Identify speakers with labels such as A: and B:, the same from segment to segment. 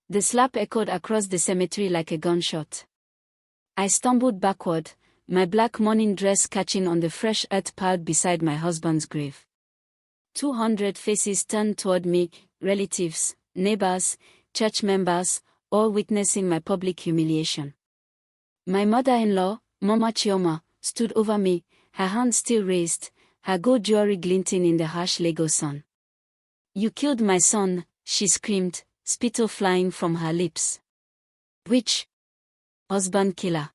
A: The slap echoed across the cemetery like a gunshot. I stumbled backward, my black mourning dress catching on the fresh earth piled beside my husband's grave. 200 faces turned toward me, relatives, neighbors, church members, all witnessing my public humiliation. My mother-in-law, Mama Chioma, stood over me, her hand still raised, her gold jewelry glinting in the harsh Lagos sun. "You killed my son," she screamed, spittle flying from her lips. "Which husband killer?"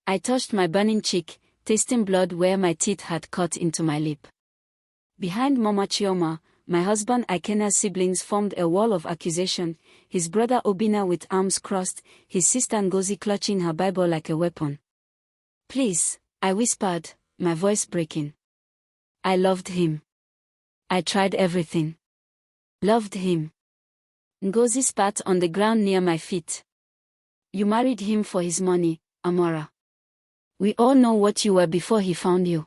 A: I touched my burning cheek, tasting blood where my teeth had cut into my lip. Behind Mama Chioma, my husband Ikenna's siblings formed a wall of accusation, his brother Obinna with arms crossed, his sister Ngozi clutching her Bible like a weapon. "Please," I whispered, my voice breaking. "I loved him. I tried everything. Loved him." Ngozi spat on the ground near my feet. "You married him for his money, Amora. We all know what you were before he found you.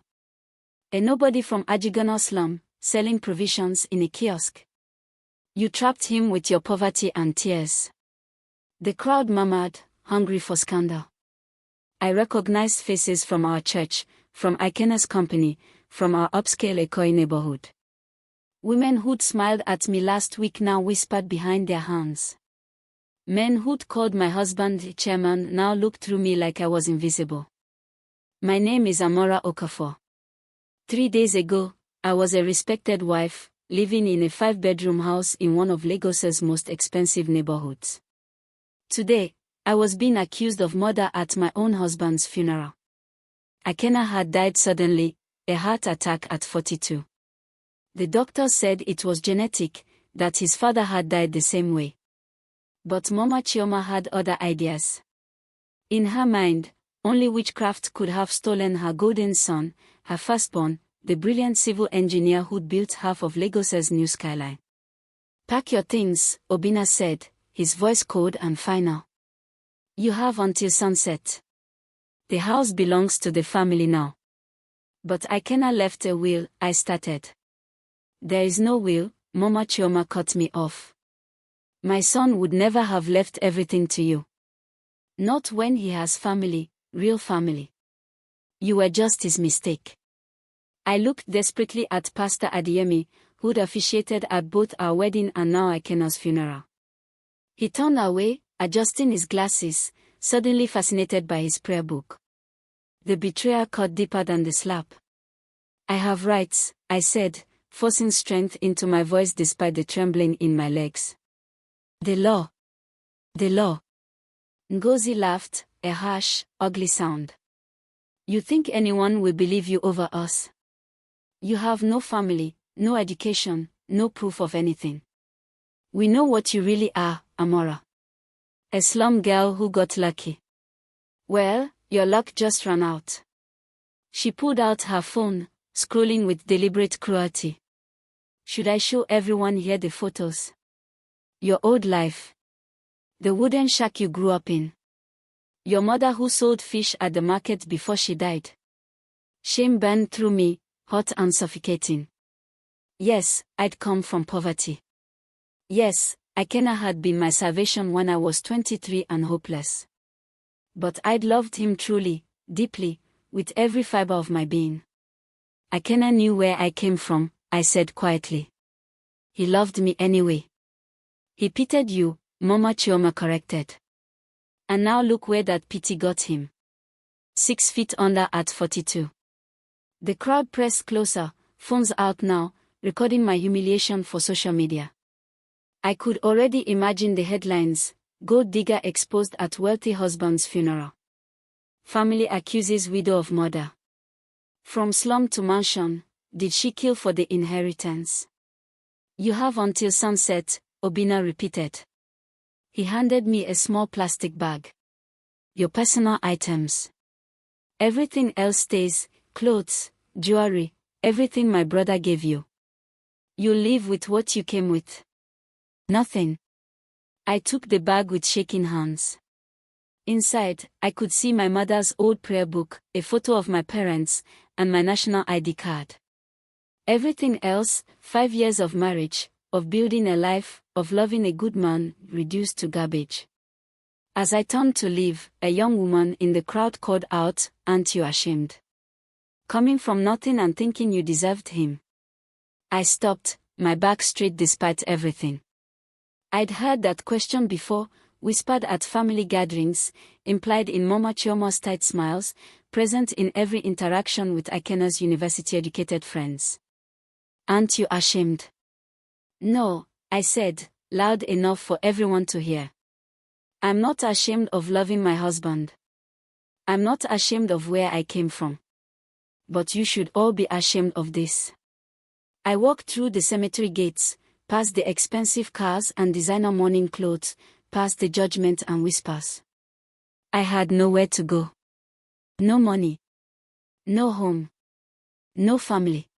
A: A nobody from Ajigana slum, selling provisions in a kiosk. You trapped him with your poverty and tears." The crowd murmured, hungry for scandal. I recognized faces from our church, from Ikenna's company, from our upscale Ekoi neighborhood. Women who'd smiled at me last week now whispered behind their hands. Men who'd called my husband chairman now looked through me like I was invisible. My name is Amora Okafor. 3 days ago, I was a respected wife, living in a 5-bedroom house in one of Lagos's most expensive neighborhoods. Today, I was being accused of murder at my own husband's funeral. Ikenna had died suddenly, a heart attack at 42. The doctors said it was genetic, that his father had died the same way. But Mama Chioma had other ideas. In her mind, only witchcraft could have stolen her golden son, her firstborn, the brilliant civil engineer who'd built half of Lagos's new skyline. "Pack your things," Obinna said, his voice cold and final. "You have until sunset. The house belongs to the family now." "But Ikenna left a will," I started. "There is no will," Mama Chioma cut me off. "My son would never have left everything to you. Not when he has family, real family. You were just his mistake." I looked desperately at Pastor Adeyemi, who'd officiated at both our wedding and now Ikenna's funeral. He turned away, adjusting his glasses, suddenly fascinated by his prayer book. The betrayal cut deeper than the slap. "I have rights," I said, forcing strength into my voice despite the trembling in my legs. "The law. The law." Ngozi laughed, a harsh, ugly sound. "You think anyone will believe you over us? You have no family, no education, no proof of anything. We know what you really are, Amora. A slum girl who got lucky. Well, your luck just ran out." She pulled out her phone, scrolling with deliberate cruelty. "Should I show everyone here the photos? Your old life. The wooden shack you grew up in. Your mother who sold fish at the market before she died." Shame burned through me, hot and suffocating. Yes, I'd come from poverty. Yes, Ikenna had been my salvation when I was 23 and hopeless. But I'd loved him truly, deeply, with every fiber of my being. "Ikenna knew where I came from," I said quietly. "He loved me anyway." "He pitied you," Mama Chioma corrected. "And now look where that pity got him. 6 feet under at 42. The crowd pressed closer, phones out now, recording my humiliation for social media. I could already imagine the headlines: "Gold digger exposed at wealthy husband's funeral. Family accuses widow of murder. From slum to mansion, did she kill for the inheritance?" "You have until sunset," Obinna repeated. He handed me a small plastic bag. "Your personal items. Everything else stays, clothes, jewelry, everything my brother gave you. You'll leave with what you came with. Nothing." I took the bag with shaking hands. Inside, I could see my mother's old prayer book, a photo of my parents, and my national ID card. Everything else, 5 years of marriage, of building a life, of loving a good man, reduced to garbage. As I turned to leave, a young woman in the crowd called out, "Aren't you ashamed? Coming from nothing and thinking you deserved him." I stopped, my back straight despite everything. I'd heard that question before, whispered at family gatherings, implied in Mama Chioma's tight smiles, present in every interaction with Ikenna's university-educated friends. "Aren't you ashamed?" "No," I said, loud enough for everyone to hear. "I'm not ashamed of loving my husband. I'm not ashamed of where I came from. But you should all be ashamed of this." I walked through the cemetery gates, past the expensive cars and designer mourning clothes, past the judgment and whispers. I had nowhere to go. No money. No home. No family.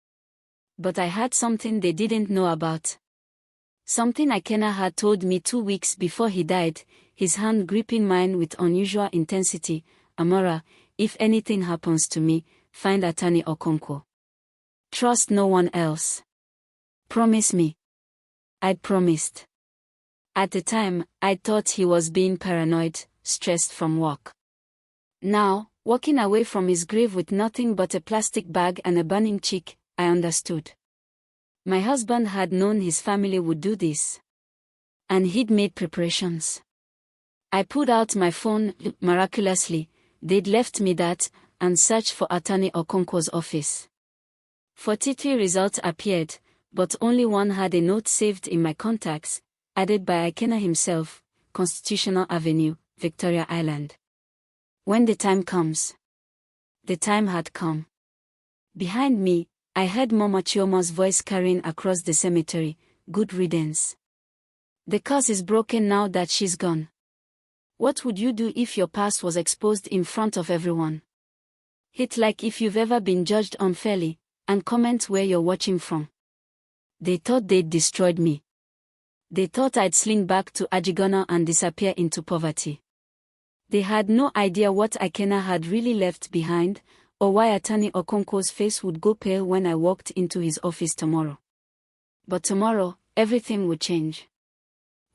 A: But I had something they didn't know about. Something Ikenna had told me 2 weeks before he died, his hand gripping mine with unusual intensity. "Amora, if anything happens to me, find Attorney Okonkwo. Trust no one else. Promise me." I'd promised. At the time, I thought he was being paranoid, stressed from work. Now, walking away from his grave with nothing but a plastic bag and a burning cheek, I understood. My husband had known his family would do this. And he'd made preparations. I pulled out my phone. Miraculously, they'd left me that, and searched for Attorney Okonkwo's office. 43 results appeared, but only one had a note saved in my contacts, added by Ikenna himself, Constitutional Avenue, Victoria Island. When the time comes. The time had come. Behind me, I heard Mama Chioma's voice carrying across the cemetery, "Good riddance. The curse is broken now that she's gone. What would you do if your past was exposed in front of everyone? Hit like if you've ever been judged unfairly, and comment where you're watching from." They thought they'd destroyed me. They thought I'd slink back to Ajigona and disappear into poverty. They had no idea what Ikenna had really left behind, or why Attorney Okonkwo's face would go pale when I walked into his office tomorrow. But tomorrow, everything would change.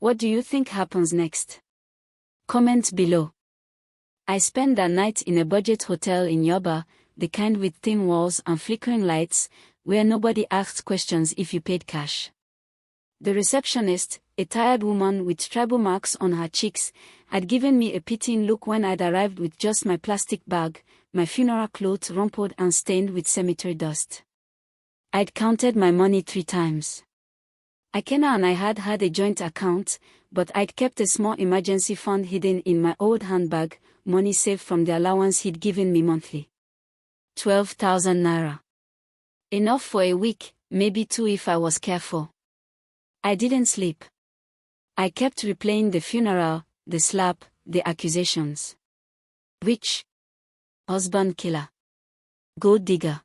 A: What do you think happens next? Comment below. I spent that night in a budget hotel in Yoba, the kind with thin walls and flickering lights, where nobody asked questions if you paid cash. The receptionist, a tired woman with tribal marks on her cheeks, had given me a pitying look when I'd arrived with just my plastic bag, my funeral clothes rumpled and stained with cemetery dust. I'd counted my money 3 times. Ikenna and I had had a joint account, but I'd kept a small emergency fund hidden in my old handbag, money saved from the allowance he'd given me monthly. 12,000 naira. Enough for a week, maybe 2 if I was careful. I didn't sleep. I kept replaying the funeral, the slap, the accusations. Witch. Husband killer. Gold digger.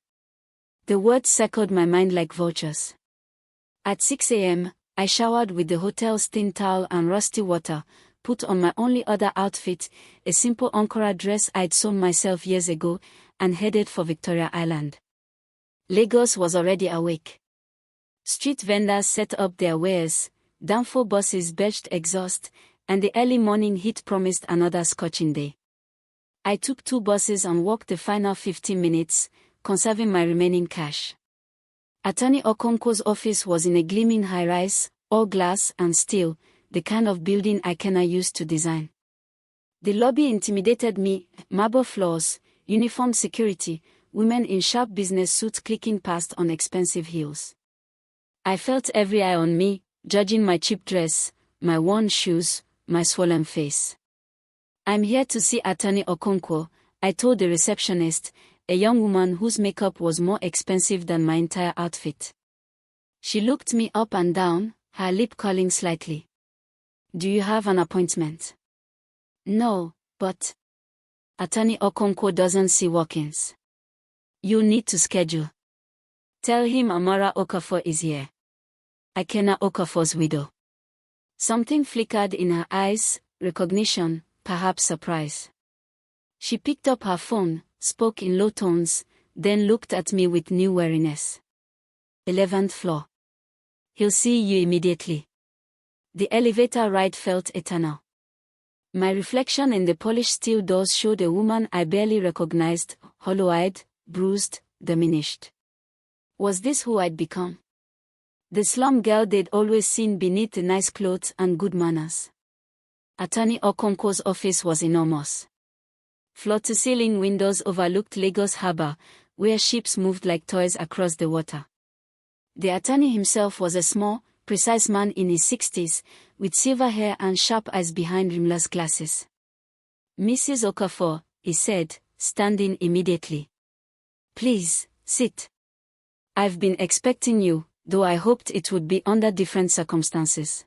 A: The words circled my mind like vultures. At 6 a.m., I showered with the hotel's thin towel and rusty water, put on my only other outfit, a simple Ankara dress I'd sewn myself years ago, and headed for Victoria Island. Lagos was already awake. Street vendors set up their wares, downfall buses belched exhaust, and the early morning heat promised another scorching day. I took 2 buses and walked the final 15 minutes, conserving my remaining cash. Attorney Okonkwo's office was in a gleaming high-rise, all glass and steel, the kind of building Ikenna used to design. The lobby intimidated me, marble floors, uniformed security, women in sharp business suits clicking past on expensive heels. I felt every eye on me, judging my cheap dress, my worn shoes, my swollen face. "I'm here to see Attorney Okonkwo," I told the receptionist, a young woman whose makeup was more expensive than my entire outfit. She looked me up and down, her lip curling slightly. "Do you have an appointment?" "No, but Attorney Okonkwo doesn't see walk-ins. You'll need to schedule. Tell him Amara Okafor is here. Ikenna Okafor's widow." Something flickered in her eyes, recognition, perhaps surprise. She picked up her phone, spoke in low tones, then looked at me with new wariness. 11th floor. He'll see you immediately. The elevator ride felt eternal. My reflection in the polished steel doors showed a woman I barely recognized, hollow-eyed, bruised, diminished. Was this who I'd become? The slum girl they'd always seen beneath the nice clothes and good manners. Attorney Okonkwo's office was enormous. Floor-to-ceiling windows overlooked Lagos Harbour, where ships moved like toys across the water. The attorney himself was a small, precise man in his 60s, with silver hair and sharp eyes behind rimless glasses. "Mrs. Okafor," he said, standing immediately. "Please, sit. I've been expecting you, though I hoped it would be under different circumstances."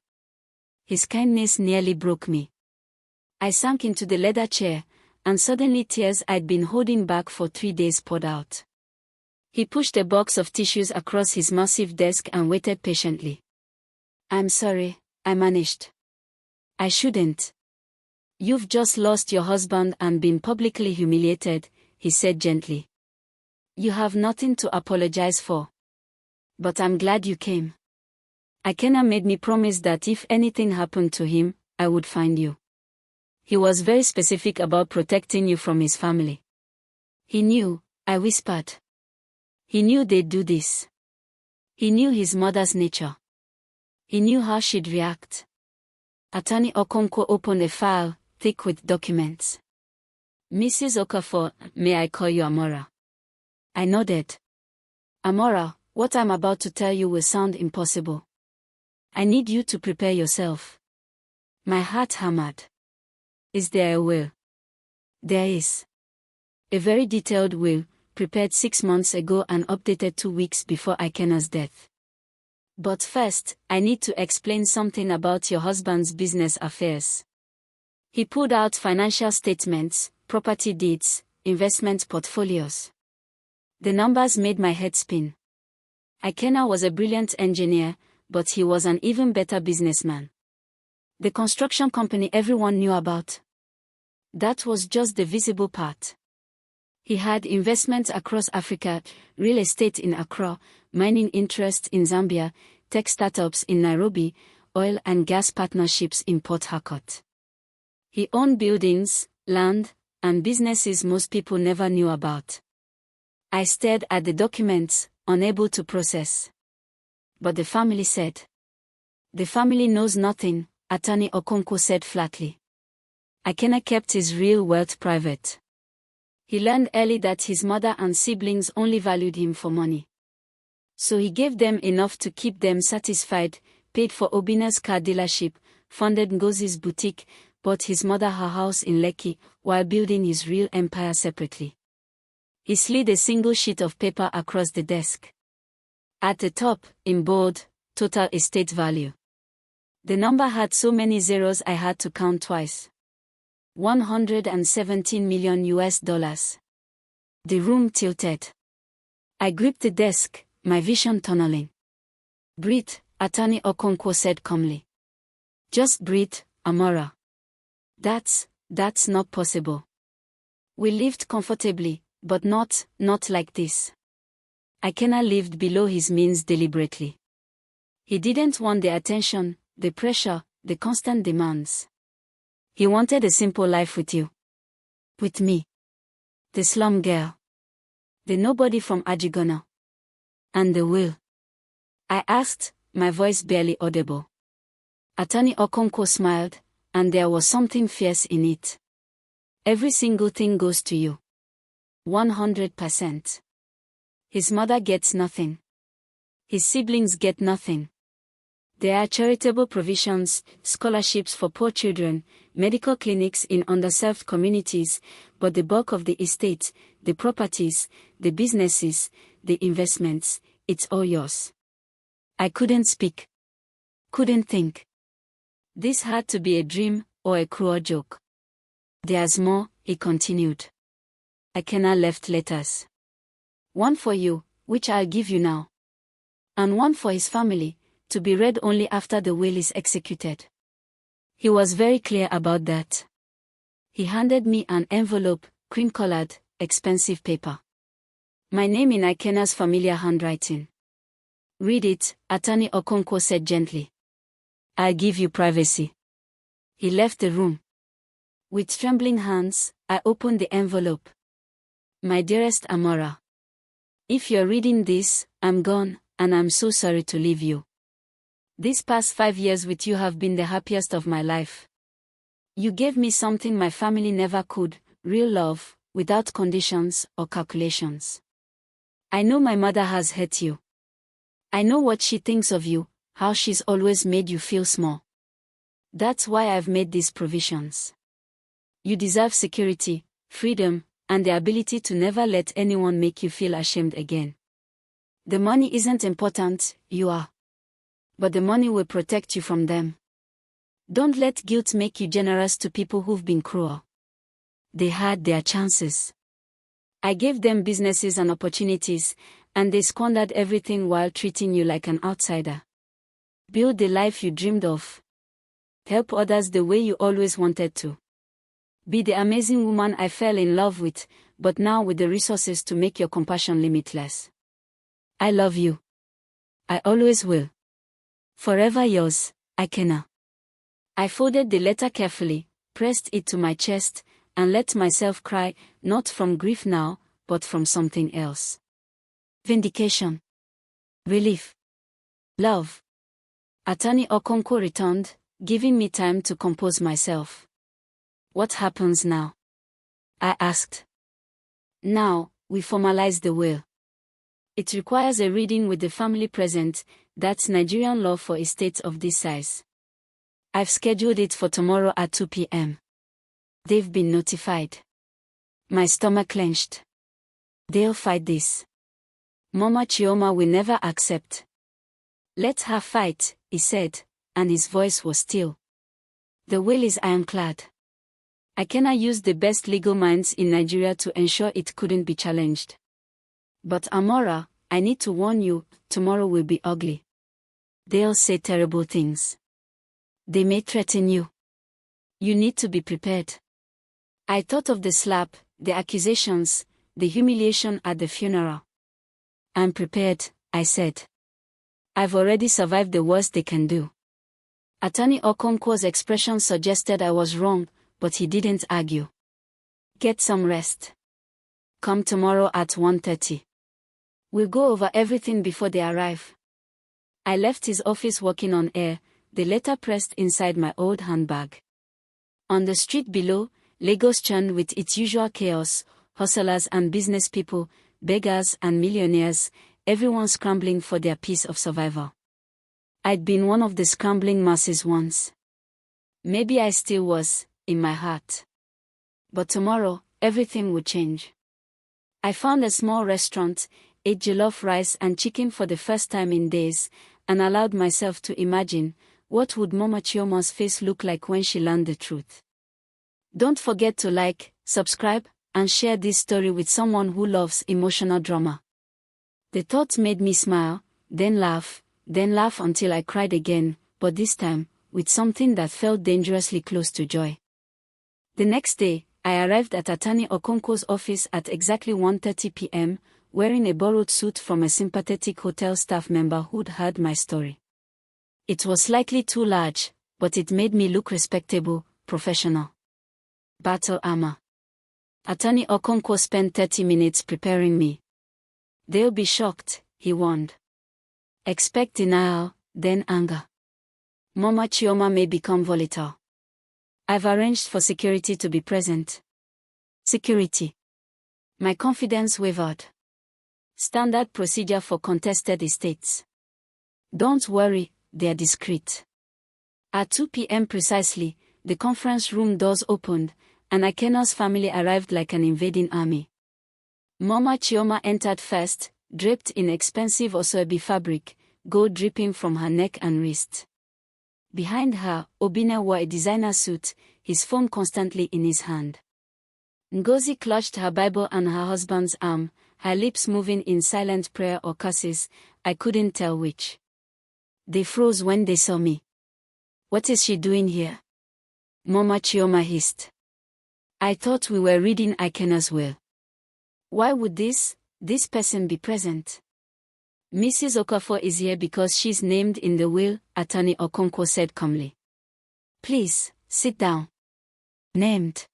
A: His kindness nearly broke me. I sank into the leather chair, and suddenly tears I'd been holding back for 3 days poured out. He pushed a box of tissues across his massive desk and waited patiently. "I'm sorry," I managed. "I shouldn't. You've just lost your husband and been publicly humiliated," he said gently. "You have nothing to apologize for. But I'm glad you came. Ikenna made me promise that if anything happened to him, I would find you. He was very specific about protecting you from his family." "He knew," I whispered. "He knew they'd do this. He knew his mother's nature. He knew how she'd react." Attorney Okonkwo opened a file, thick with documents. "Mrs. Okafor, may I call you Amora?" I nodded. "Amora, what I'm about to tell you will sound impossible. I need you to prepare yourself." My heart hammered. "Is there a will?" "There is. A very detailed will, prepared 6 months ago and updated 2 weeks before Ikenna's death. But first, I need to explain something about your husband's business affairs." He pulled out financial statements, property deeds, investment portfolios. The numbers made my head spin. Ikenna was a brilliant engineer, but he was an even better businessman. The construction company everyone knew about. That was just the visible part. He had investments across Africa, real estate in Accra, mining interests in Zambia, tech startups in Nairobi, oil and gas partnerships in Port Harcourt. He owned buildings, land, and businesses most people never knew about. I stared at the documents, unable to process. "But the family said." "The family knows nothing," Attorney Okonkwo said flatly. Ikenna kept his real wealth private. He learned early that his mother and siblings only valued him for money. So he gave them enough to keep them satisfied, paid for Obina's car dealership, funded Ngozi's boutique, bought his mother her house in Lekki, while building his real empire separately. He slid a single sheet of paper across the desk. At the top, in bold, total estate value. The number had so many zeros I had to count twice. $117 million. The room tilted. I gripped the desk, my vision tunneling. "Breathe," Attorney Okonkwo said calmly. "Just breathe, Amora. That's not possible. We lived comfortably, but not like this." Ikenna lived below his means deliberately. He didn't want the attention, the pressure, the constant demands. He wanted a simple life with you. With me. The slum girl. The nobody from Ajigona. "And the will?" I asked, my voice barely audible. Attorney Okonkwo smiled, and there was something fierce in it. "Every single thing goes to you. 100%. His mother gets nothing. His siblings get nothing. There are charitable provisions, scholarships for poor children, medical clinics in underserved communities, but the bulk of the estate, the properties, the businesses, the investments, it's all yours." I couldn't speak. Couldn't think. This had to be a dream, or a cruel joke. "There's more," he continued. Ikenna left letters. "One for you, which I'll give you now. And one for his family, to be read only after the will is executed." He was very clear about that. He handed me an envelope, cream-colored, expensive paper. My name in Ikenna's familiar handwriting. "Read it," Attorney Okonkwo said gently. I'll give you privacy. He left the room. With trembling hands, I opened the envelope. My dearest Amora. If you're reading this, I'm gone, and I'm so sorry to leave you. These past 5 years with you have been the happiest of my life. You gave me something my family never could, real love, without conditions or calculations. I know my mother has hurt you. I know what she thinks of you, how she's always made you feel small. That's why I've made these provisions. You deserve security, freedom, and the ability to never let anyone make you feel ashamed again. The money isn't important, you are. But the money will protect you from them. Don't let guilt make you generous to people who've been cruel. They had their chances. I gave them businesses and opportunities, and they squandered everything while treating you like an outsider. Build the life you dreamed of. Help others the way you always wanted to. Be the amazing woman I fell in love with, but now with the resources to make your compassion limitless. I love you. I always will. Forever yours, Ikenna. I folded the letter carefully, pressed it to my chest, and let myself cry, not from grief now, but from something else. Vindication. Relief. Love. Attorney Okonkwo returned, giving me time to compose myself. What happens now? I asked. Now, we formalize the will. It requires a reading with the family present, that's Nigerian law for estates of this size. I've scheduled it for tomorrow at 2 p.m. They've been notified. My stomach clenched. They'll fight this. Mama Chioma will never accept. Let her fight, he said, and his voice was still. The will is ironclad. Ikenna used the best legal minds in Nigeria to ensure it couldn't be challenged. But Amora, I need to warn you, tomorrow will be ugly. They'll say terrible things. They may threaten you. You need to be prepared. I thought of the slap, the accusations, the humiliation at the funeral. I'm prepared, I said. I've already survived the worst they can do. Attorney Okonkwo's expression suggested I was wrong, but he didn't argue. Get some rest. Come tomorrow at 1:30. We'll go over everything before they arrive. I left his office walking on air, the letter pressed inside my old handbag. On the street below, Lagos churned with its usual chaos, hustlers and business people, beggars and millionaires, everyone scrambling for their piece of survival. I'd been one of the scrambling masses once. Maybe I still was, in my heart. But tomorrow, everything would change. I found a small restaurant, ate jollof rice and chicken for the first time in days, and allowed myself to imagine, what would Mama Chioma's face look like when she learned the truth? Don't forget to like, subscribe, and share this story with someone who loves emotional drama. The thought made me smile, then laugh until I cried again, but this time, with something that felt dangerously close to joy. The next day, I arrived at Attorney Okonkwo's office at exactly 1:30 p.m., wearing a borrowed suit from a sympathetic hotel staff member who'd heard my story. It was slightly too large, but it made me look respectable, professional. Battle armor. Attorney Okonkwo spent 30 minutes preparing me. They'll be shocked, he warned. Expect denial, then anger. Mama Chioma may become volatile. I've arranged for security to be present. Security. My confidence wavered. Standard procedure for contested estates. Don't worry, they're discreet. At 2 p.m. precisely, the conference room doors opened, and Ikenna's family arrived like an invading army. Mama Chioma entered first, draped in expensive Osoebi fabric, gold dripping from her neck and wrist. Behind her, Obinna wore a designer suit, his phone constantly in his hand. Ngozi clutched her Bible and her husband's arm, her lips moving in silent prayer or curses, I couldn't tell which. They froze when they saw me. What is she doing here? Mama Chioma hissed. I thought we were reading Ikenna's will. Why would this person be present? Mrs. Okafor is here because she's named in the will, Attorney Okonkwo said calmly. Please, sit down. Named?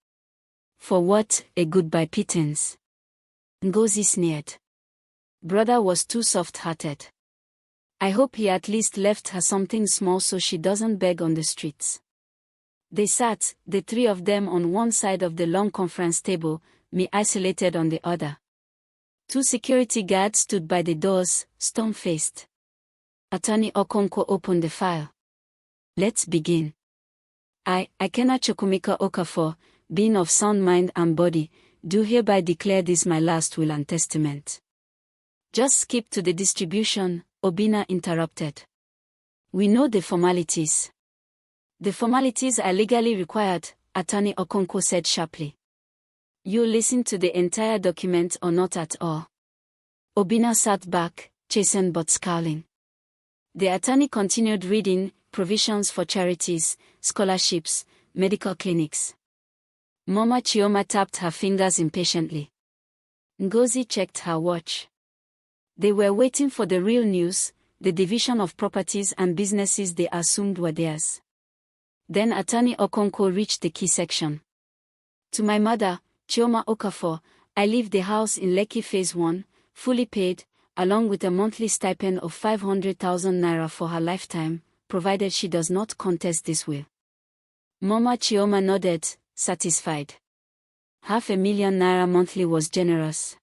A: For what, a goodbye pittance? Ngozi sneered. Brother was too soft-hearted. I hope he at least left her something small so she doesn't beg on the streets. They sat, the three of them on one side of the long conference table, me isolated on the other. 2 security guards stood by the doors, stone-faced. Attorney Okonkwo opened the file. Let's begin. I, Ikenna Chukwumeka Okafor, being of sound mind and body, do hereby declare this my last will and testament. Just skip to the distribution, Obinna interrupted. We know the formalities. The formalities are legally required, Attorney Okonkwo said sharply. You listen to the entire document or not at all? Obinna sat back, chastened but scowling. The attorney continued reading, provisions for charities, scholarships, medical clinics. Mama Chioma tapped her fingers impatiently. Ngozi checked her watch. They were waiting for the real news, the division of properties and businesses they assumed were theirs. Then Attorney Okonkwo reached the key section. To my mother, Chioma Okafor, I leave the house in Lekki Phase 1, fully paid, along with a monthly stipend of 500,000 naira for her lifetime, provided she does not contest this will. Mama Chioma nodded, satisfied. 500,000 naira monthly was generous.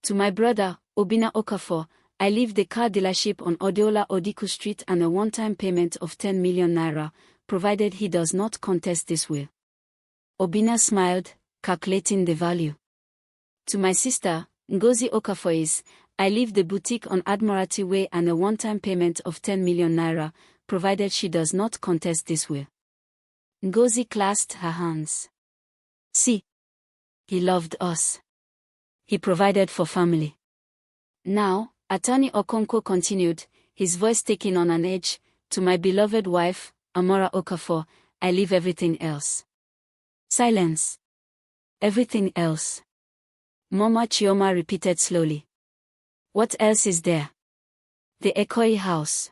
A: To my brother, Obinna Okafor, I leave the car dealership on Odeola Odiku Street and a one-time payment of 10 million naira, provided he does not contest this will. Obinna smiled, calculating the value. To my sister, Ngozi Okafor, I leave the boutique on Admiralty Way and a one-time payment of 10 million naira, provided she does not contest this will. Ngozi clasped her hands. See. He loved us. He provided for family. Now, Attorney Okonkwo continued, his voice taking on an edge, to my beloved wife, Amora Okafor, I leave everything else. Silence. Everything else. Mama Chioma repeated slowly. What else is there? The Ekoi house.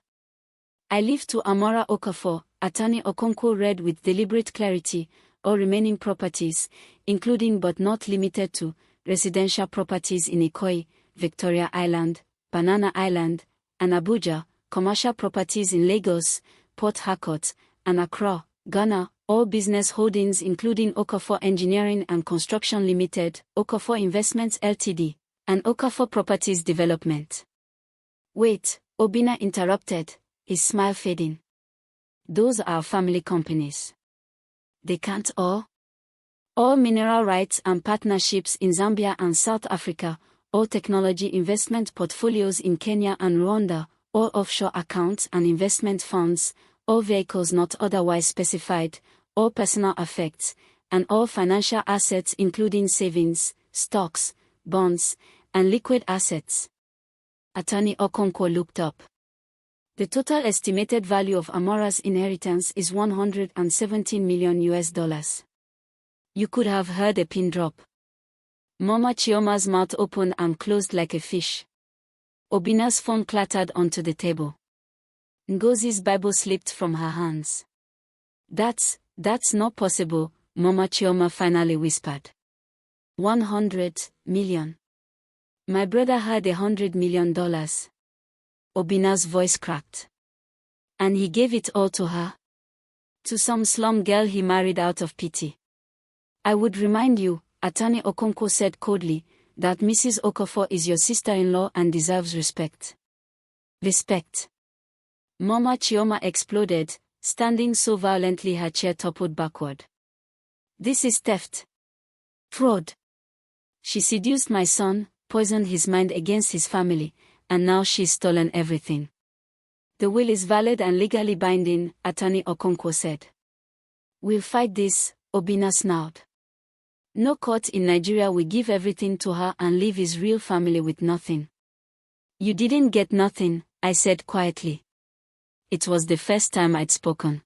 A: I leave to Amora Okafor, Attorney Okonkwo read with deliberate clarity, all remaining properties, including but not limited to, residential properties in Ekoi, Victoria Island, Banana Island, and Abuja, commercial properties in Lagos, Port Harcourt, and Accra, Ghana, all business holdings including Okafor Engineering and Construction Limited, Okafor Investments Ltd., and Okafor Properties Development. Wait, Obinna interrupted, his smile fading. Those are family companies. They can't all? All mineral rights and partnerships in Zambia and South Africa, all technology investment portfolios in Kenya and Rwanda, all offshore accounts and investment funds, all vehicles not otherwise specified, all personal effects, and all financial assets including savings, stocks, bonds, and liquid assets. Attorney Okonkwo looked up. The total estimated value of Amora's inheritance is $117 million. You could have heard a pin drop. Mama Chioma's mouth opened and closed like a fish. Obinna's phone clattered onto the table. Ngozi's Bible slipped from her hands. That's not possible, Mama Chioma finally whispered. 100 million. My brother had $100 million. Obinna's voice cracked. And he gave it all to her? To some slum girl he married out of pity. I would remind you, Attorney Okonkwo said coldly, that Mrs. Okafor is your sister-in-law and deserves respect. Respect. Mama Chioma exploded, standing so violently her chair toppled backward. This is theft. Fraud. She seduced my son, poisoned his mind against his family, and now she's stolen everything. The will is valid and legally binding, Attorney Okonkwo said. We'll fight this, Obinna snarled. No court in Nigeria will give everything to her and leave his real family with nothing. You didn't get nothing, I said quietly. It was the first time I'd spoken.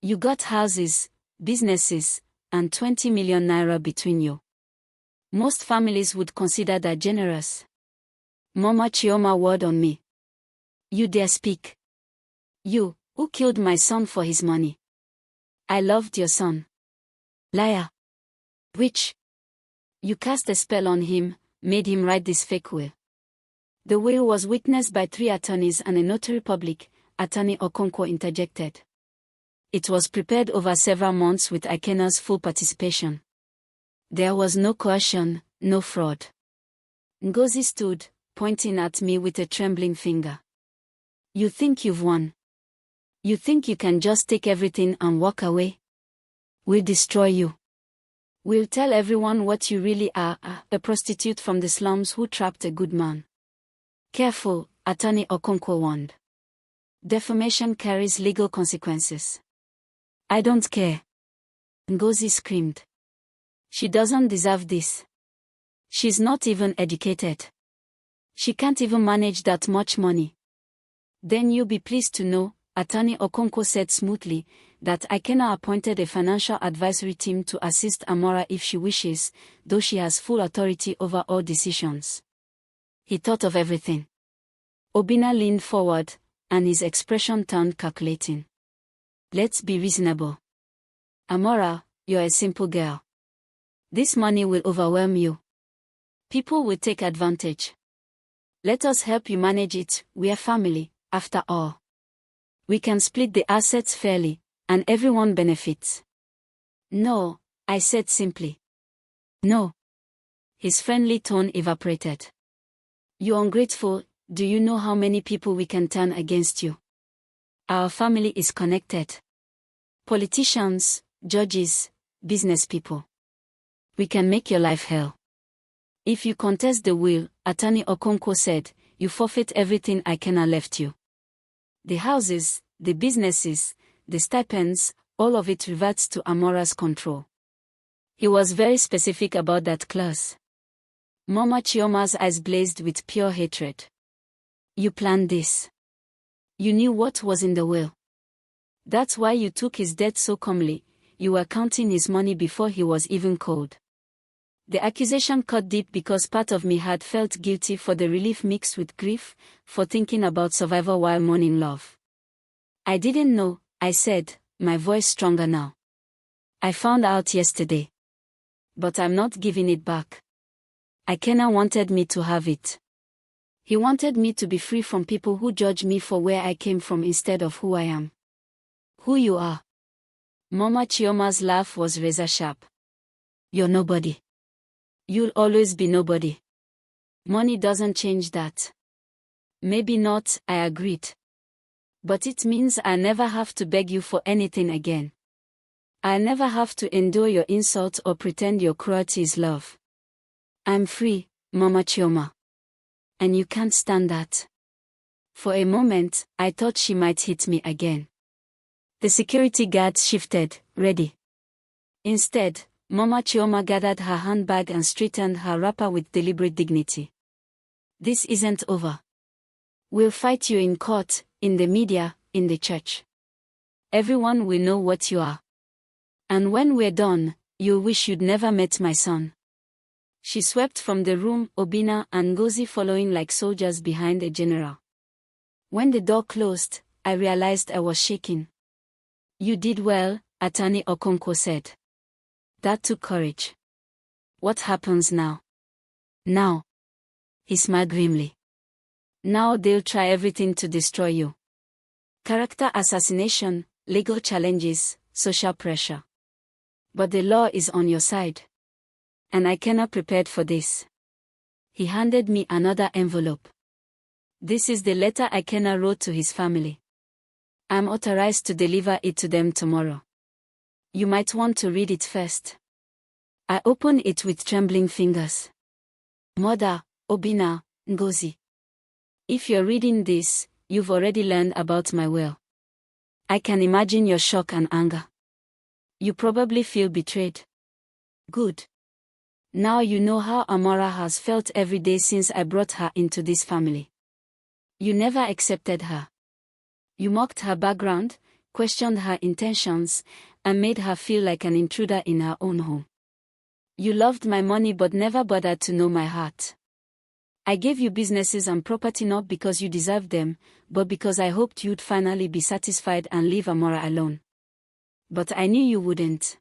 A: You got houses, businesses, and 20 million naira between you. Most families would consider that generous. Mama Chioma word on me. You dare speak? You, who killed my son for his money. I loved your son. Liar. Witch. You cast a spell on him, made him write this fake will. The will was witnessed by 3 attorneys and a notary public. Attorney Okonkwo interjected. It was prepared over several months with Ikenna's full participation. There was no coercion, no fraud. Ngozi stood, pointing at me with a trembling finger. You think you've won? You think you can just take everything and walk away? We'll destroy you. We'll tell everyone what you really are, a prostitute from the slums who trapped a good man. Careful, Attorney Okonkwo warned. Defamation carries legal consequences. I don't care. Ngozi screamed. She doesn't deserve this. She's not even educated. She can't even manage that much money. Then you'll be pleased to know, Attorney Okonkwo said smoothly, that Ikenna appointed a financial advisory team to assist Amora if she wishes, though she has full authority over all decisions. He thought of everything. Obinna leaned forward, and his expression turned calculating. Let's be reasonable. Amora, you're a simple girl. This money will overwhelm you. People will take advantage. Let us help you manage it, we are family, after all. We can split the assets fairly, and everyone benefits. No, I said simply. No. His friendly tone evaporated. You're ungrateful. Do you know how many people we can turn against you? Our family is connected. Politicians, judges, business people. We can make your life hell. If you contest the will, Attorney Okonkwo said, you forfeit everything Ikenna left you. The houses, the businesses, the stipends, all of it reverts to Amora's control. He was very specific about that clause. Mama Chioma's eyes blazed with pure hatred. You planned this. You knew what was in the will. That's why you took his death so calmly. You were counting his money before he was even called. The accusation cut deep because part of me had felt guilty for the relief mixed with grief, for thinking about survival while mourning love. I didn't know, I said, my voice stronger now. I found out yesterday. But I'm not giving it back. Ikenna wanted me to have it. He wanted me to be free from people who judge me for where I came from instead of who I am. Who you are. Mama Chioma's laugh was razor sharp. You're nobody. You'll always be nobody. Money doesn't change that. Maybe not, I agreed. But it means I never have to beg you for anything again. I never have to endure your insult or pretend your cruelty is love. I'm free, Mama Chioma. And you can't stand that. For a moment, I thought she might hit me again. The security guards shifted, ready. Instead, Mama Chioma gathered her handbag and straightened her wrapper with deliberate dignity. This isn't over. We'll fight you in court, in the media, in the church. Everyone will know what you are. And when we're done, you'll wish you'd never met my son. She swept from the room, Obinna and Ngozi following like soldiers behind a general. When the door closed, I realized I was shaking. You did well, Attorney Okonkwo said. That took courage. What happens now? Now. He smiled grimly. Now they'll try everything to destroy you. Character assassination, legal challenges, social pressure. But the law is on your side. And Ikenna prepared for this. He handed me another envelope. This is the letter Ikenna wrote to his family. I'm authorized to deliver it to them tomorrow. You might want to read it first. I opened it with trembling fingers. Mother, Obinna, Ngozi. If you're reading this, you've already learned about my will. I can imagine your shock and anger. You probably feel betrayed. Good. Now you know how Amora has felt every day since I brought her into this family. You never accepted her. You mocked her background, questioned her intentions, and made her feel like an intruder in her own home. You loved my money but never bothered to know my heart. I gave you businesses and property not because you deserved them, but because I hoped you'd finally be satisfied and leave Amora alone. But I knew you wouldn't.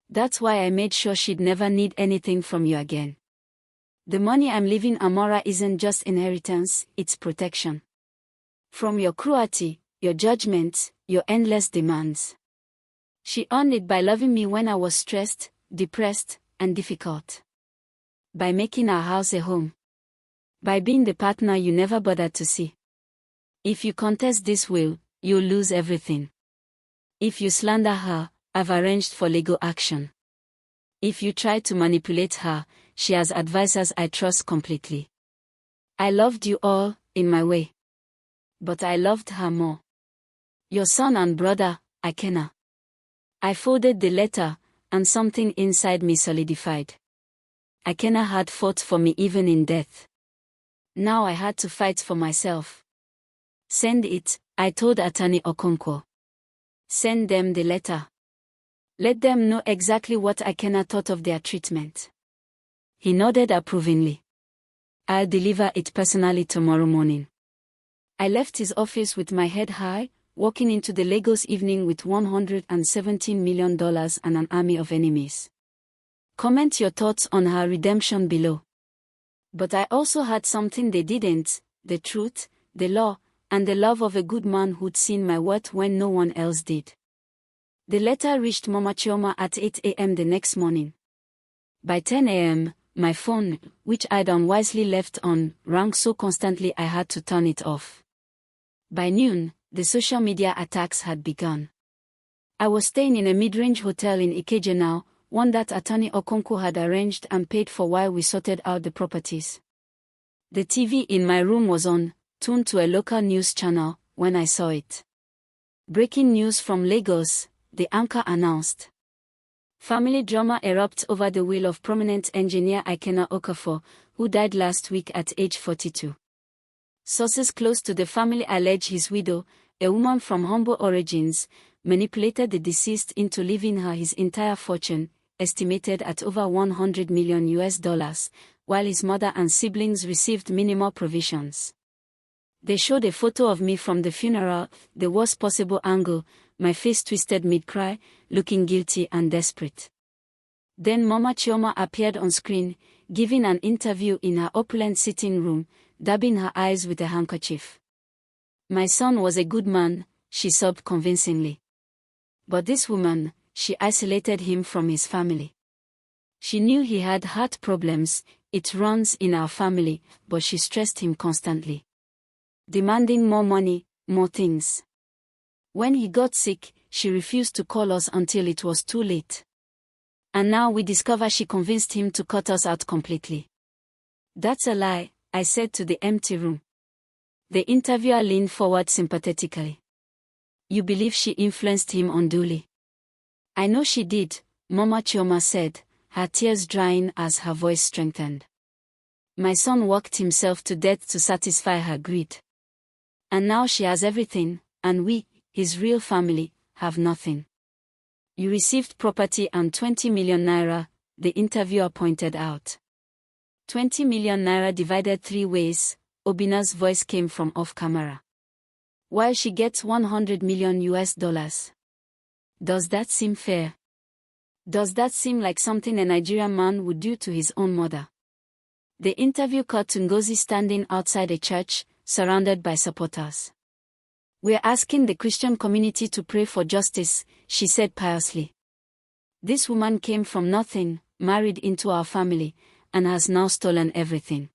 A: That's why I made sure she'd never need anything from you again. The money I'm leaving Amora isn't just inheritance, it's protection. From your cruelty, your judgments, your endless demands. She earned it by loving me when I was stressed, depressed, and difficult. By making our house a home. By being the partner you never bothered to see. If you contest this will, you'll lose everything. If you slander her, I've arranged for legal action. If you try to manipulate her, she has advisors I trust completely. I loved you all, in my way. But I loved her more. Your son and brother, Ikenna. I folded the letter, and something inside me solidified. Ikenna had fought for me even in death. Now I had to fight for myself. Send it, I told Attorney Okonkwo. Send them the letter. Let them know exactly what Ikenna thought of their treatment. He nodded approvingly. I'll deliver it personally tomorrow morning. I left his office with my head high, walking into the Lagos evening with $117 million and an army of enemies. Comment your thoughts on her redemption below. But I also had something they didn't, the truth, the law, and the love of a good man who'd seen my worth when no one else did. The letter reached Mama Chioma at 8 a.m. the next morning. By 10 a.m., my phone, which I'd unwisely left on, rang so constantly I had to turn it off. By noon, the social media attacks had begun. I was staying in a mid-range hotel in Ikenna, one that Attorney Okonkwo had arranged and paid for while we sorted out the properties. The TV in my room was on, tuned to a local news channel, when I saw it. Breaking news from Lagos, the anchor announced. Family drama erupts over the will of prominent engineer Ikenna Okafor, who died last week at age 42. Sources close to the family allege his widow, a woman from humble origins, manipulated the deceased into leaving her his entire fortune, estimated at over $100 million, while his mother and siblings received minimal provisions. They showed a photo of me from the funeral, the worst possible angle, my face twisted mid-cry, looking guilty and desperate. Then Mama Chioma appeared on screen, giving an interview in her opulent sitting room, dabbing her eyes with a handkerchief. My son was a good man, she sobbed convincingly. But this woman, she isolated him from his family. She knew he had heart problems, it runs in our family, but she stressed him constantly. Demanding more money, more things. When he got sick, she refused to call us until it was too late. And now we discover she convinced him to cut us out completely. That's a lie, I said to the empty room. The interviewer leaned forward sympathetically. You believe she influenced him unduly? I know she did, Mama Chioma said, her tears drying as her voice strengthened. My son worked himself to death to satisfy her greed. And now she has everything, and we, his real family, have nothing. You received property and 20 million naira, the interviewer pointed out. 20 million naira divided 3 ways, Obina's voice came from off-camera. While she gets $100 million. Does that seem fair? Does that seem like something a Nigerian man would do to his own mother? The interview cut to Ngozi standing outside a church, surrounded by supporters. We're asking the Christian community to pray for justice, she said piously. This woman came from nothing, married into our family, and has now stolen everything.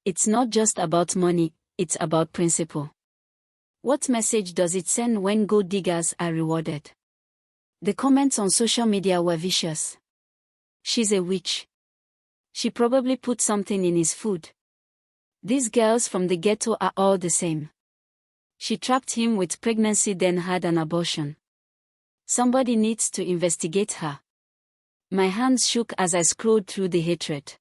A: It's not just about money, it's about principle. What message does it send when gold diggers are rewarded? The comments on social media were vicious. She's a witch. She probably put something in his food. These girls from the ghetto are all the same. She trapped him with pregnancy then had an abortion. Somebody needs to investigate her. My hands shook as I scrolled through the hatred.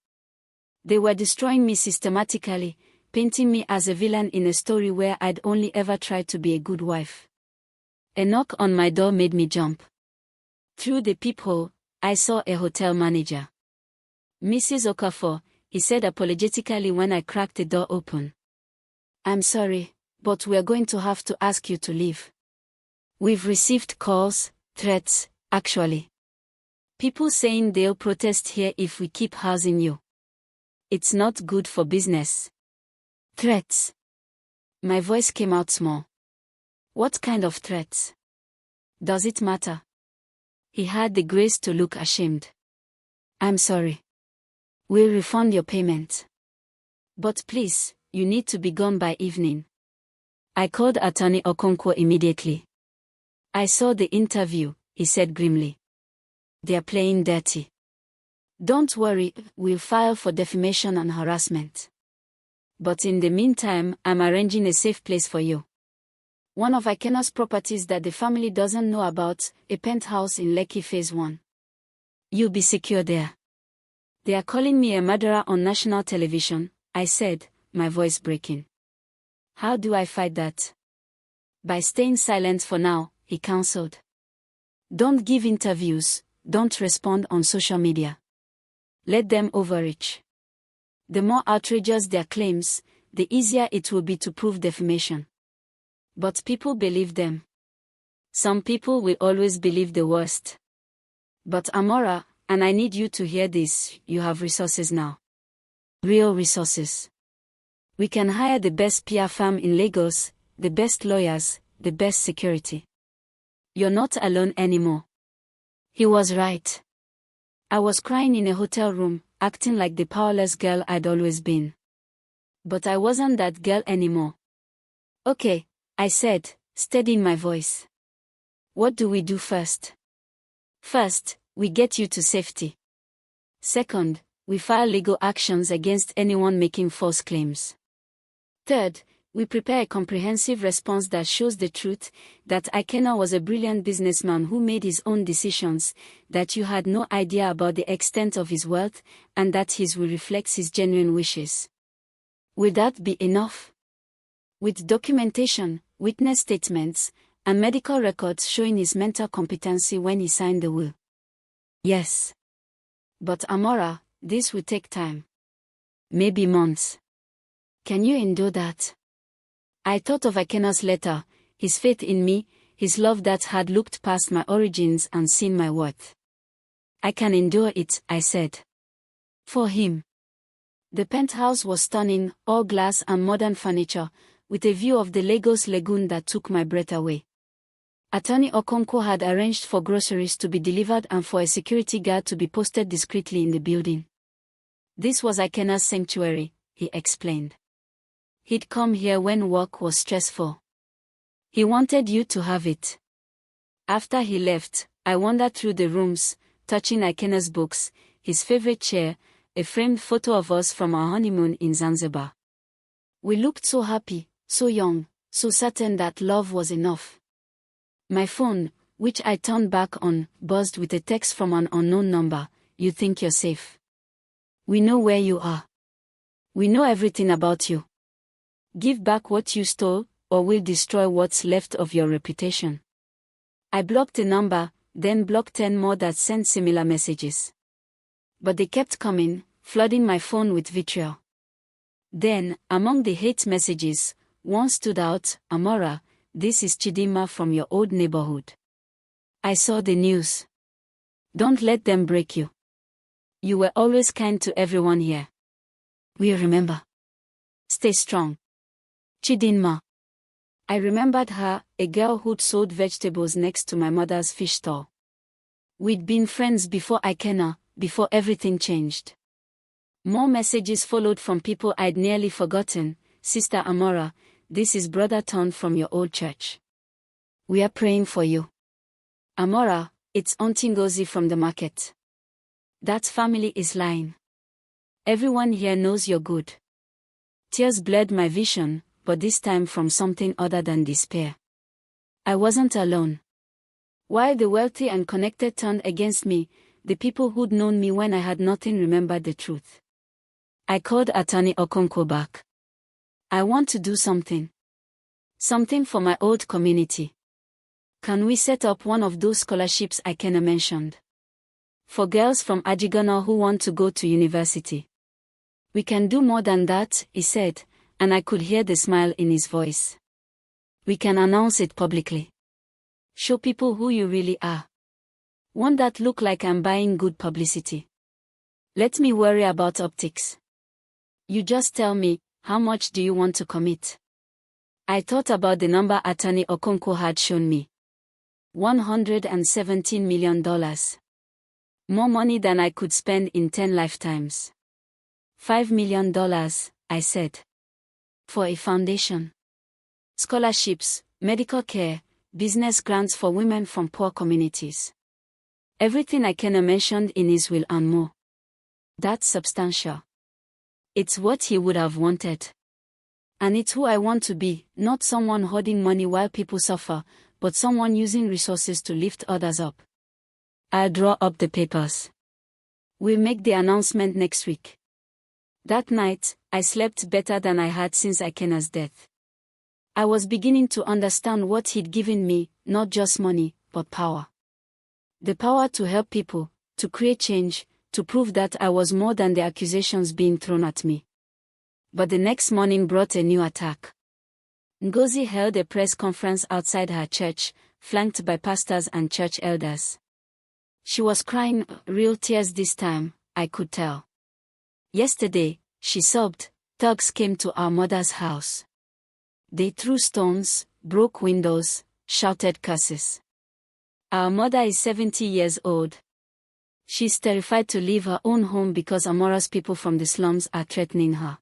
A: They were destroying me systematically, painting me as a villain in a story where I'd only ever tried to be a good wife. A knock on my door made me jump. Through the peephole, I saw a hotel manager. Mrs. Okafor, he said apologetically when I cracked the door open. I'm sorry, but we're going to have to ask you to leave. We've received calls, threats, actually. People saying they'll protest here if we keep housing you. It's not good for business. Threats. My voice came out small. What kind of threats? Does it matter? He had the grace to look ashamed. I'm sorry. We'll refund your payment. But please, you need to be gone by evening. I called Attorney Okonkwo immediately. I saw the interview, he said grimly. They're playing dirty. Don't worry, we'll file for defamation and harassment. But in the meantime, I'm arranging a safe place for you. One of Ikenna's properties that the family doesn't know about, a penthouse in Lekki Phase 1. You'll be secure there. They are calling me a murderer on national television, I said, my voice breaking. How do I fight that? By staying silent for now, he counseled. Don't give interviews, don't respond on social media. Let them overreach. The more outrageous their claims, the easier it will be to prove defamation. But people believe them. Some people will always believe the worst. But Amora, and I need you to hear this, you have resources now. Real resources. We can hire the best PR firm in Lagos, the best lawyers, the best security. You're not alone anymore. He was right. I was crying in a hotel room, acting like the powerless girl I'd always been. But I wasn't that girl anymore. Okay, I said, steadying my voice. What do we do first? First, we get you to safety. Second, we file legal actions against anyone making false claims. Third, we prepare a comprehensive response that shows the truth, that Ikenna was a brilliant businessman who made his own decisions, that you had no idea about the extent of his wealth, and that his will reflects his genuine wishes. Will that be enough? With documentation, witness statements, and medical records showing his mental competency when he signed the will. Yes. But Amora, this will take time. Maybe months. Can you endure that? I thought of Ikenna's letter, his faith in me, his love that had looked past my origins and seen my worth. I can endure it, I said. For him. The penthouse was stunning, all glass and modern furniture, with a view of the Lagos lagoon that took my breath away. Attorney Okonkwo had arranged for groceries to be delivered and for a security guard to be posted discreetly in the building. This was Ikenna's sanctuary, he explained. He'd come here when work was stressful. He wanted you to have it. After he left, I wandered through the rooms, touching Ikenna's books, his favorite chair, a framed photo of us from our honeymoon in Zanzibar. We looked so happy, so young, so certain that love was enough. My phone, which I turned back on, buzzed with a text from an unknown number. You think you're safe? We know where you are. We know everything about you. Give back what you stole, or we'll destroy what's left of your reputation. I blocked the number, then blocked 10 more that sent similar messages. But they kept coming, flooding my phone with vitriol. Then, among the hate messages, one stood out, Amora, this is Chidinma from your old neighborhood. I saw the news. Don't let them break you. You were always kind to everyone here. We remember. Stay strong. Chidinma. I remembered her, a girl who'd sold vegetables next to my mother's fish stall. We'd been friends before Ikenna, before everything changed. More messages followed from people I'd nearly forgotten. Sister Amora, this is Brother Ton from your old church. We are praying for you. Amora, it's Auntie Ngozi from the market. That family is lying. Everyone here knows you're good. Tears blurred my vision, but this time from something other than despair. I wasn't alone. While the wealthy and connected turned against me, the people who'd known me when I had nothing remembered the truth. I called Attorney Okonkwo back. I want to do something. Something for my old community. Can we set up one of those scholarships Ikenna mentioned? For girls from Ajigona who want to go to university. "We can do more than that," he said, and I could hear the smile in his voice. "We can announce it publicly. Show people who you really are. Won't that look like I'm buying good publicity? Let me worry about optics. You just tell me, how much do you want to commit?" I thought about the number Attorney Okonkwo had shown me. $117 million. More money than I could spend in 10 lifetimes. $5 million, I said. For a foundation. Scholarships, medical care, business grants for women from poor communities. Everything Ikenna mentioned in his will and more. That's substantial. It's what he would have wanted. And it's who I want to be, not someone hoarding money while people suffer, but someone using resources to lift others up. I'll draw up the papers. We'll make the announcement next week. That night, I slept better than I had since Ikenna's death. I was beginning to understand what he'd given me, not just money, but power. The power to help people, to create change, to prove that I was more than the accusations being thrown at me. But the next morning brought a new attack. Ngozi held a press conference outside her church, flanked by pastors and church elders. She was crying, real tears this time, I could tell. "Yesterday," she sobbed, "thugs came to our mother's house. They threw stones, broke windows, shouted curses. Our mother is 70 years old. She's terrified to leave her own home because Amora's people from the slums are threatening her."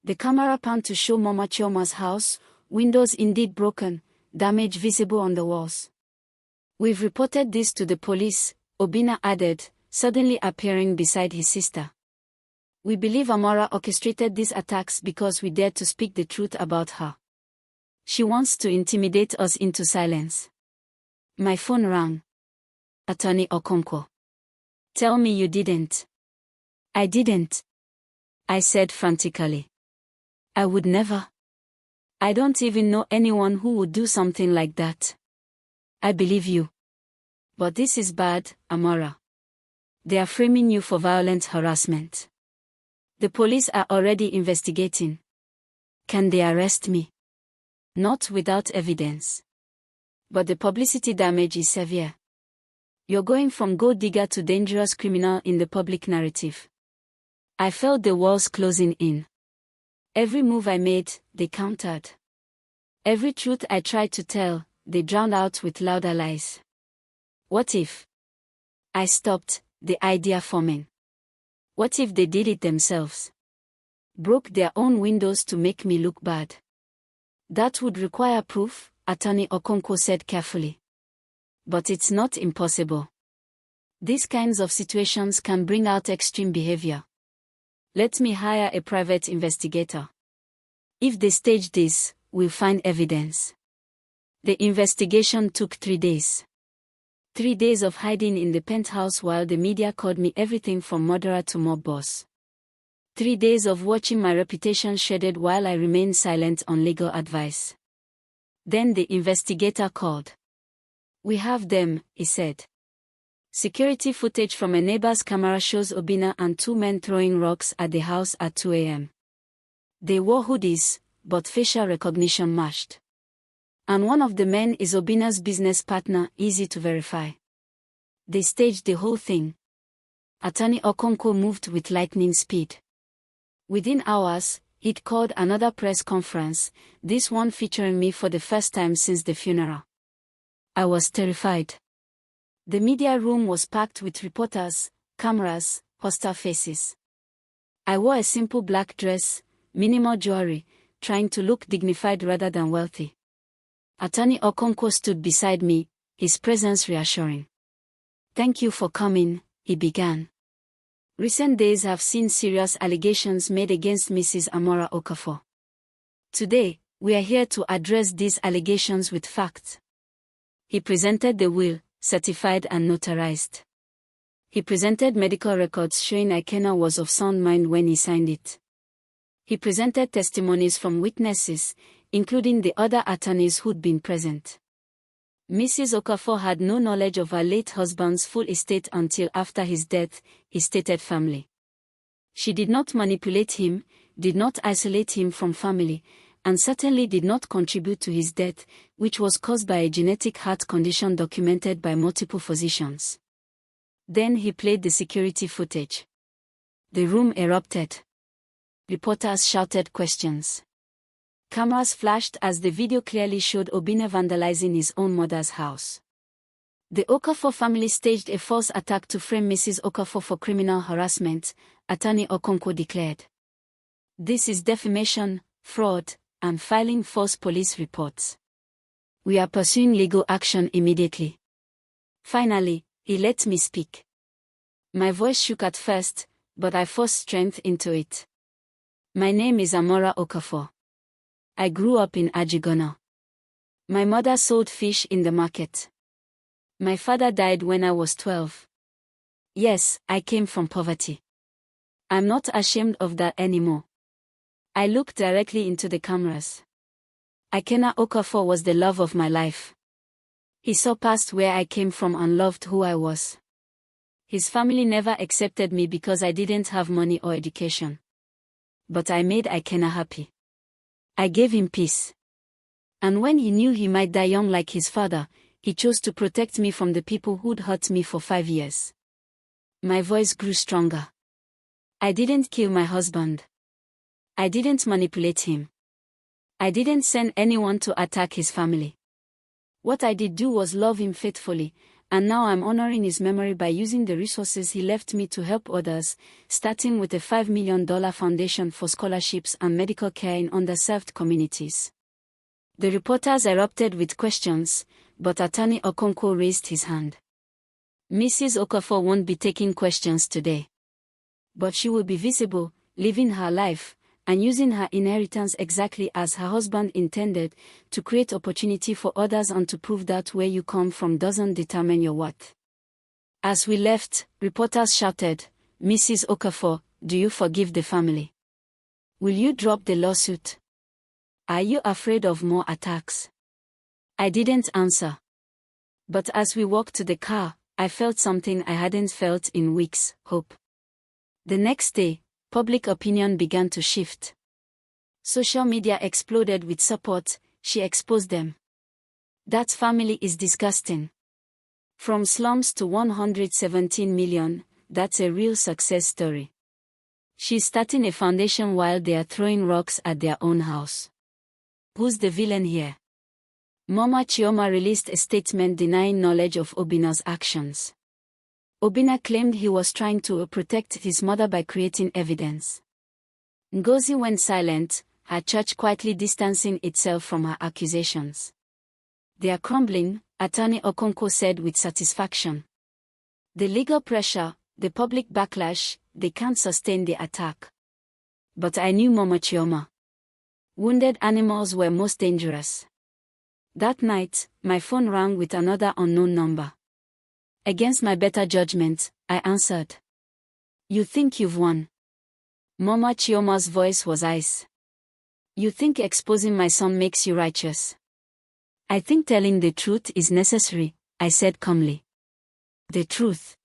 A: The camera panned to show Mama Chioma's house, windows indeed broken, damage visible on the walls. "We've reported this to the police," Obinna added, suddenly appearing beside his sister. "We believe Amora orchestrated these attacks because we dared to speak the truth about her. She wants to intimidate us into silence." My phone rang. "Attorney Okonkwo. Tell me you didn't." "I didn't," I said frantically. "I would never. I don't even know anyone who would do something like that." "I believe you. But this is bad, Amora. They are framing you for violent harassment. The police are already investigating. Can they arrest me?" "Not without evidence. But the publicity damage is severe. You're going from gold digger to dangerous criminal in the public narrative." I felt the walls closing in. Every move I made, they countered. Every truth I tried to tell, they drowned out with louder lies. What if? I stopped, the idea forming. What if they did it themselves? Broke their own windows to make me look bad? That would require proof, Attorney Okonkwo said carefully. But it's not impossible. These kinds of situations can bring out extreme behavior. Let me hire a private investigator. If they stage this, we'll find evidence. The investigation took 3 days. 3 days of hiding in the penthouse while the media called me everything from murderer to mob boss. 3 days of watching my reputation shredded while I remained silent on legal advice. Then the investigator called. "We have them," he said. "Security footage from a neighbor's camera shows Obinna and 2 men throwing rocks at the house at 2 a.m. They wore hoodies, but facial recognition matched. And one of the men is Obinna's business partner, easy to verify. They staged the whole thing." Attorney Okonkwo moved with lightning speed. Within hours, he'd called another press conference, this one featuring me for the first time since the funeral. I was terrified. The media room was packed with reporters, cameras, hostile faces. I wore a simple black dress, minimal jewelry, trying to look dignified rather than wealthy. Attorney Okonkwo stood beside me, his presence reassuring. "Thank you for coming," he began. "Recent days have seen serious allegations made against Mrs. Amora Okafor. Today, we are here to address these allegations with facts." He presented the will, certified and notarized. He presented medical records showing Ikenna was of sound mind when he signed it. He presented testimonies from witnesses, including the other attorneys who'd been present. Mrs. Okafor had no knowledge of her late husband's full estate until after his death, he stated firmly. She did not manipulate him, did not isolate him from family, and certainly did not contribute to his death, which was caused by a genetic heart condition documented by multiple physicians. Then he played the security footage. The room erupted. Reporters shouted questions. Cameras flashed as the video clearly showed Obinna vandalizing his own mother's house. The Okafor family staged a false attack to frame Mrs. Okafor for criminal harassment, Attorney Okonkwo declared. This is defamation, fraud, and filing false police reports. We are pursuing legal action immediately. Finally, he let me speak. My voice shook at first, but I forced strength into it. My name is Amora Okafor. I grew up in Ajigono. My mother sold fish in the market. My father died when I was 12. Yes, I came from poverty. I'm not ashamed of that anymore. I looked directly into the cameras. Ikenna Okafor was the love of my life. He saw past where I came from and loved who I was. His family never accepted me because I didn't have money or education. But I made Ikenna happy. I gave him peace. And when he knew he might die young like his father, he chose to protect me from the people who'd hurt me for 5 years. My voice grew stronger. I didn't kill my husband. I didn't manipulate him. I didn't send anyone to attack his family. What I did do was love him faithfully, and now I'm honoring his memory by using the resources he left me to help others, starting with a $5 million foundation for scholarships and medical care in underserved communities. The reporters erupted with questions, but Attorney Okonkwo raised his hand. Mrs. Okafor won't be taking questions today. But she will be visible, living her life, and using her inheritance exactly as her husband intended, to create opportunity for others and to prove that where you come from doesn't determine your worth. As we left, reporters shouted, "Mrs. Okafor, do you forgive the family? Will you drop the lawsuit? Are you afraid of more attacks?" I didn't answer. But as we walked to the car, I felt something I hadn't felt in weeks: hope. The next day, public opinion began to shift. Social media exploded with support. She exposed them. That family is disgusting. From slums to 117 million, that's a real success story. She's starting a foundation while they are throwing rocks at their own house. Who's the villain here? Mama Chioma released a statement denying knowledge of Obinna's actions. Obinna claimed he was trying to protect his mother by creating evidence. Ngozi went silent, her church quietly distancing itself from her accusations. They are crumbling, Attorney Okonkwo said with satisfaction. The legal pressure, the public backlash, they can't sustain the attack. But I knew Mama Chioma. Wounded animals were most dangerous. That night, my phone rang with another unknown number. Against my better judgment, I answered. "You think you've won?" Mama Chioma's voice was ice. "You think exposing my son makes you righteous?" "I think telling the truth is necessary," I said calmly. "The truth?"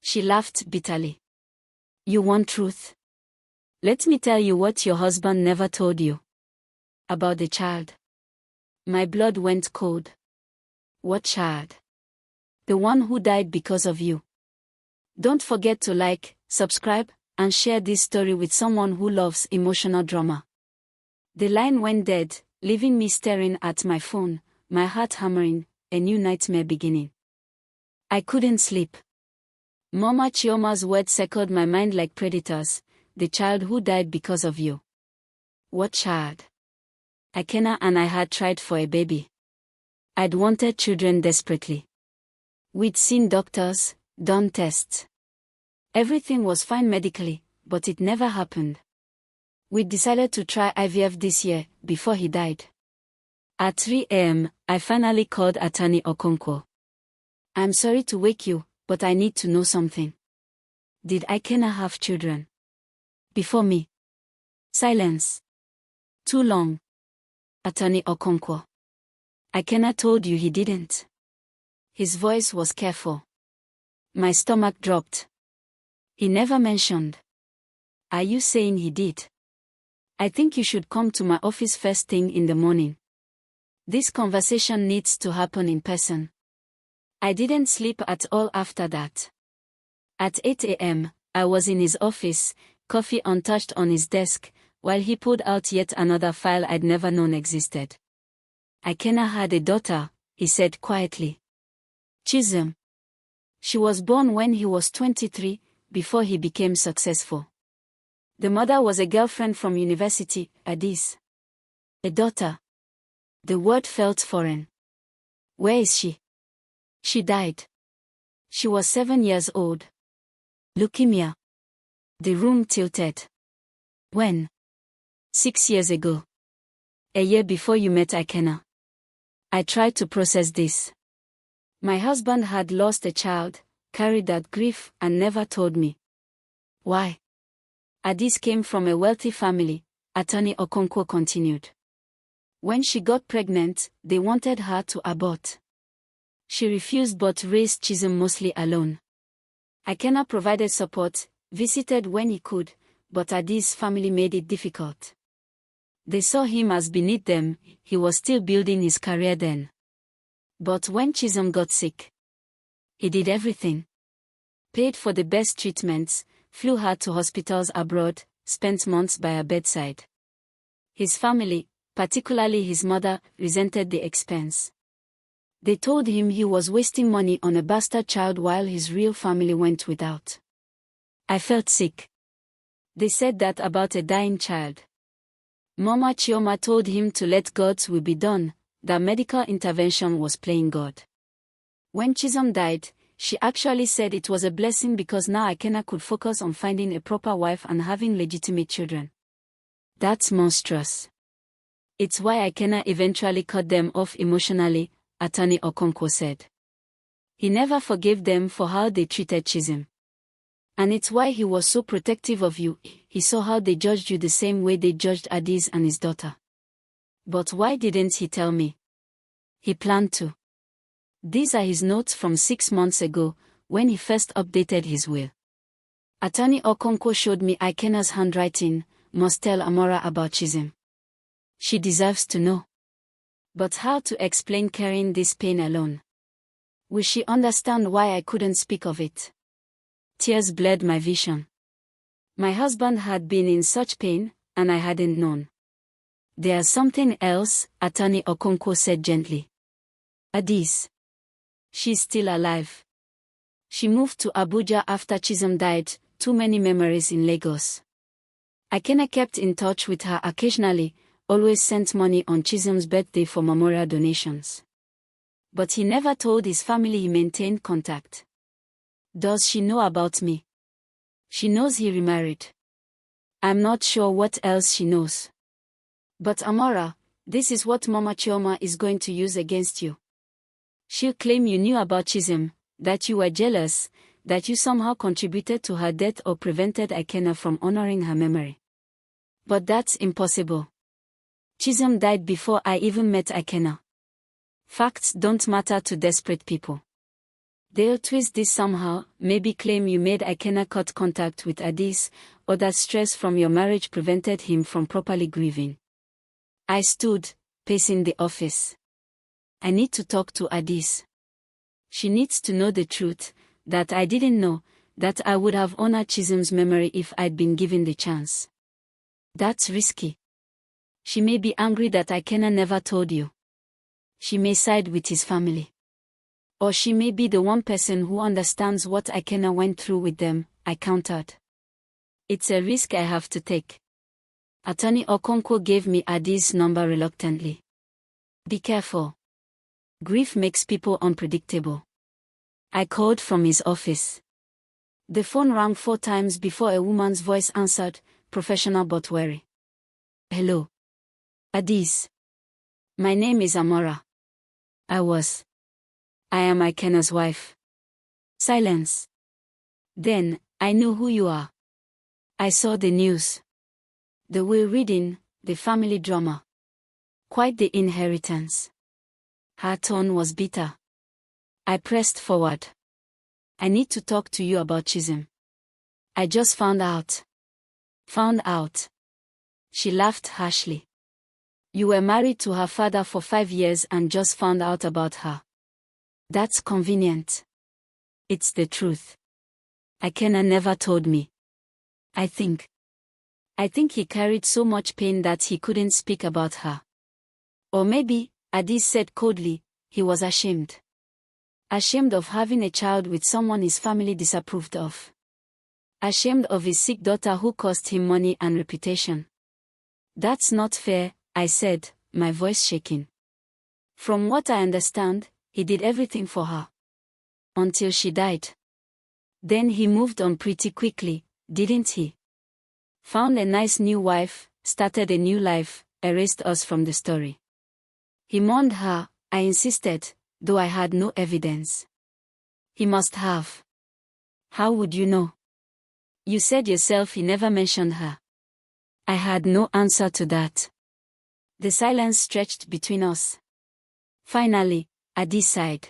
A: She laughed bitterly. "You want truth? Let me tell you what your husband never told you. About the child." My blood went cold. "What child?" "The one who died because of you." Don't forget to like, subscribe, and share this story with someone who loves emotional drama. The line went dead, leaving me staring at my phone, my heart hammering, a new nightmare beginning. I couldn't sleep. Mama Chioma's words echoed my mind like predators. The child who died because of you. What child? Ikenna and I had tried for a baby. I'd wanted children desperately. We'd seen doctors, done tests. Everything was fine medically, but it never happened. We decided to try IVF this year, before he died. At 3 a.m., I finally called Attorney Okonkwo. "I'm sorry to wake you, but I need to know something. Did Ikenna have children? Before me?" Silence. Too long. "Attorney Okonkwo, Ikenna told you he didn't." His voice was careful. My stomach dropped. "He never mentioned." Are you saying he did? I think you should come to my office first thing in the morning. This conversation needs to happen in person. I didn't sleep at all after that. At 8 a.m., I was in his office, coffee untouched on his desk, while he pulled out yet another file I'd never known existed. Ikenna had a daughter, he said quietly. Chisholm. She was born when he was 23, before he became successful. The mother was a girlfriend from university, Addis. A daughter. The word felt foreign. Where is she? She died. She was 7 years old. Leukemia. The room tilted. When? 6 years ago. A year before you met Ikenna. I tried to process this. My husband had lost a child, carried that grief, and never told me. Why? Addis came from a wealthy family, Attorney Okonkwo continued. When she got pregnant, they wanted her to abort. She refused but raised Chisholm mostly alone. Ikenna provided support, visited when he could, but Addis' family made it difficult. They saw him as beneath them, he was still building his career then. But when Chisholm got sick, he did everything. Paid for the best treatments, flew her to hospitals abroad, spent months by her bedside. His family, particularly his mother, resented the expense. They told him he was wasting money on a bastard child while his real family went without. I felt sick. They said that about a dying child. Mama Chioma told him to let God's will be done, that medical intervention was playing God. When Chisholm died, she actually said it was a blessing because now Ikenna could focus on finding a proper wife and having legitimate children. That's monstrous. It's why Ikenna eventually cut them off emotionally, Attorney Okonkwo said. He never forgave them for how they treated Chisholm. And it's why he was so protective of you. He saw how they judged you the same way they judged Addis and his daughter. But why didn't he tell me? He planned to. These are his notes from 6 months ago, when he first updated his will. Attorney Okonkwo showed me Ikenna's handwriting, must tell Amora about Chisholm. She deserves to know. But how to explain carrying this pain alone? Will she understand why I couldn't speak of it? Tears blurred my vision. My husband had been in such pain, and I hadn't known. There's something else, Attorney Okonkwo said gently. Addis. She's still alive. She moved to Abuja after Chisholm died, too many memories in Lagos. Ikenna kept in touch with her occasionally, always sent money on Chisholm's birthday for memorial donations. But he never told his family he maintained contact. Does she know about me? She knows he remarried. I'm not sure what else she knows. But Amora, this is what Mama Chioma is going to use against you. She'll claim you knew about Chisholm, that you were jealous, that you somehow contributed to her death or prevented Ikenna from honoring her memory. But that's impossible. Chisholm died before I even met Ikenna. Facts don't matter to desperate people. They'll twist this somehow, maybe claim you made Ikenna cut contact with Addis, or that stress from your marriage prevented him from properly grieving. I stood, pacing the office. I need to talk to Addis. She needs to know the truth, that I didn't know, that I would have honored Chisholm's memory if I'd been given the chance. That's risky. She may be angry that Ikenna never told you. She may side with his family. Or she may be the one person who understands what Ikenna went through with them, I countered. It's a risk I have to take. Attorney Okonkwo gave me Addis' number reluctantly. Be careful. Grief makes people unpredictable. I called from his office. The phone rang 4 times before a woman's voice answered, professional but wary. Hello. Addis. My name is Amora. I am Ikenna's wife. Silence. Then, I knew who you are. I saw the news. The will reading, the family drama. Quite the inheritance. Her tone was bitter. I pressed forward. I need to talk to you about Chisholm. I just found out. Found out. She laughed harshly. You were married to her father for 5 years and just found out about her. That's convenient. It's the truth. Ikenna never told me. I think he carried so much pain that he couldn't speak about her. Or maybe, Adis said coldly, he was ashamed. Ashamed of having a child with someone his family disapproved of. Ashamed of his sick daughter who cost him money and reputation. That's not fair, I said, my voice shaking. From what I understand, he did everything for her. Until she died. Then he moved on pretty quickly, didn't he? Found a nice new wife, started a new life, erased us from the story. He mourned her, I insisted, though I had no evidence. He must have. How would you know? You said yourself he never mentioned her. I had no answer to that. The silence stretched between us. Finally, Adi sighed.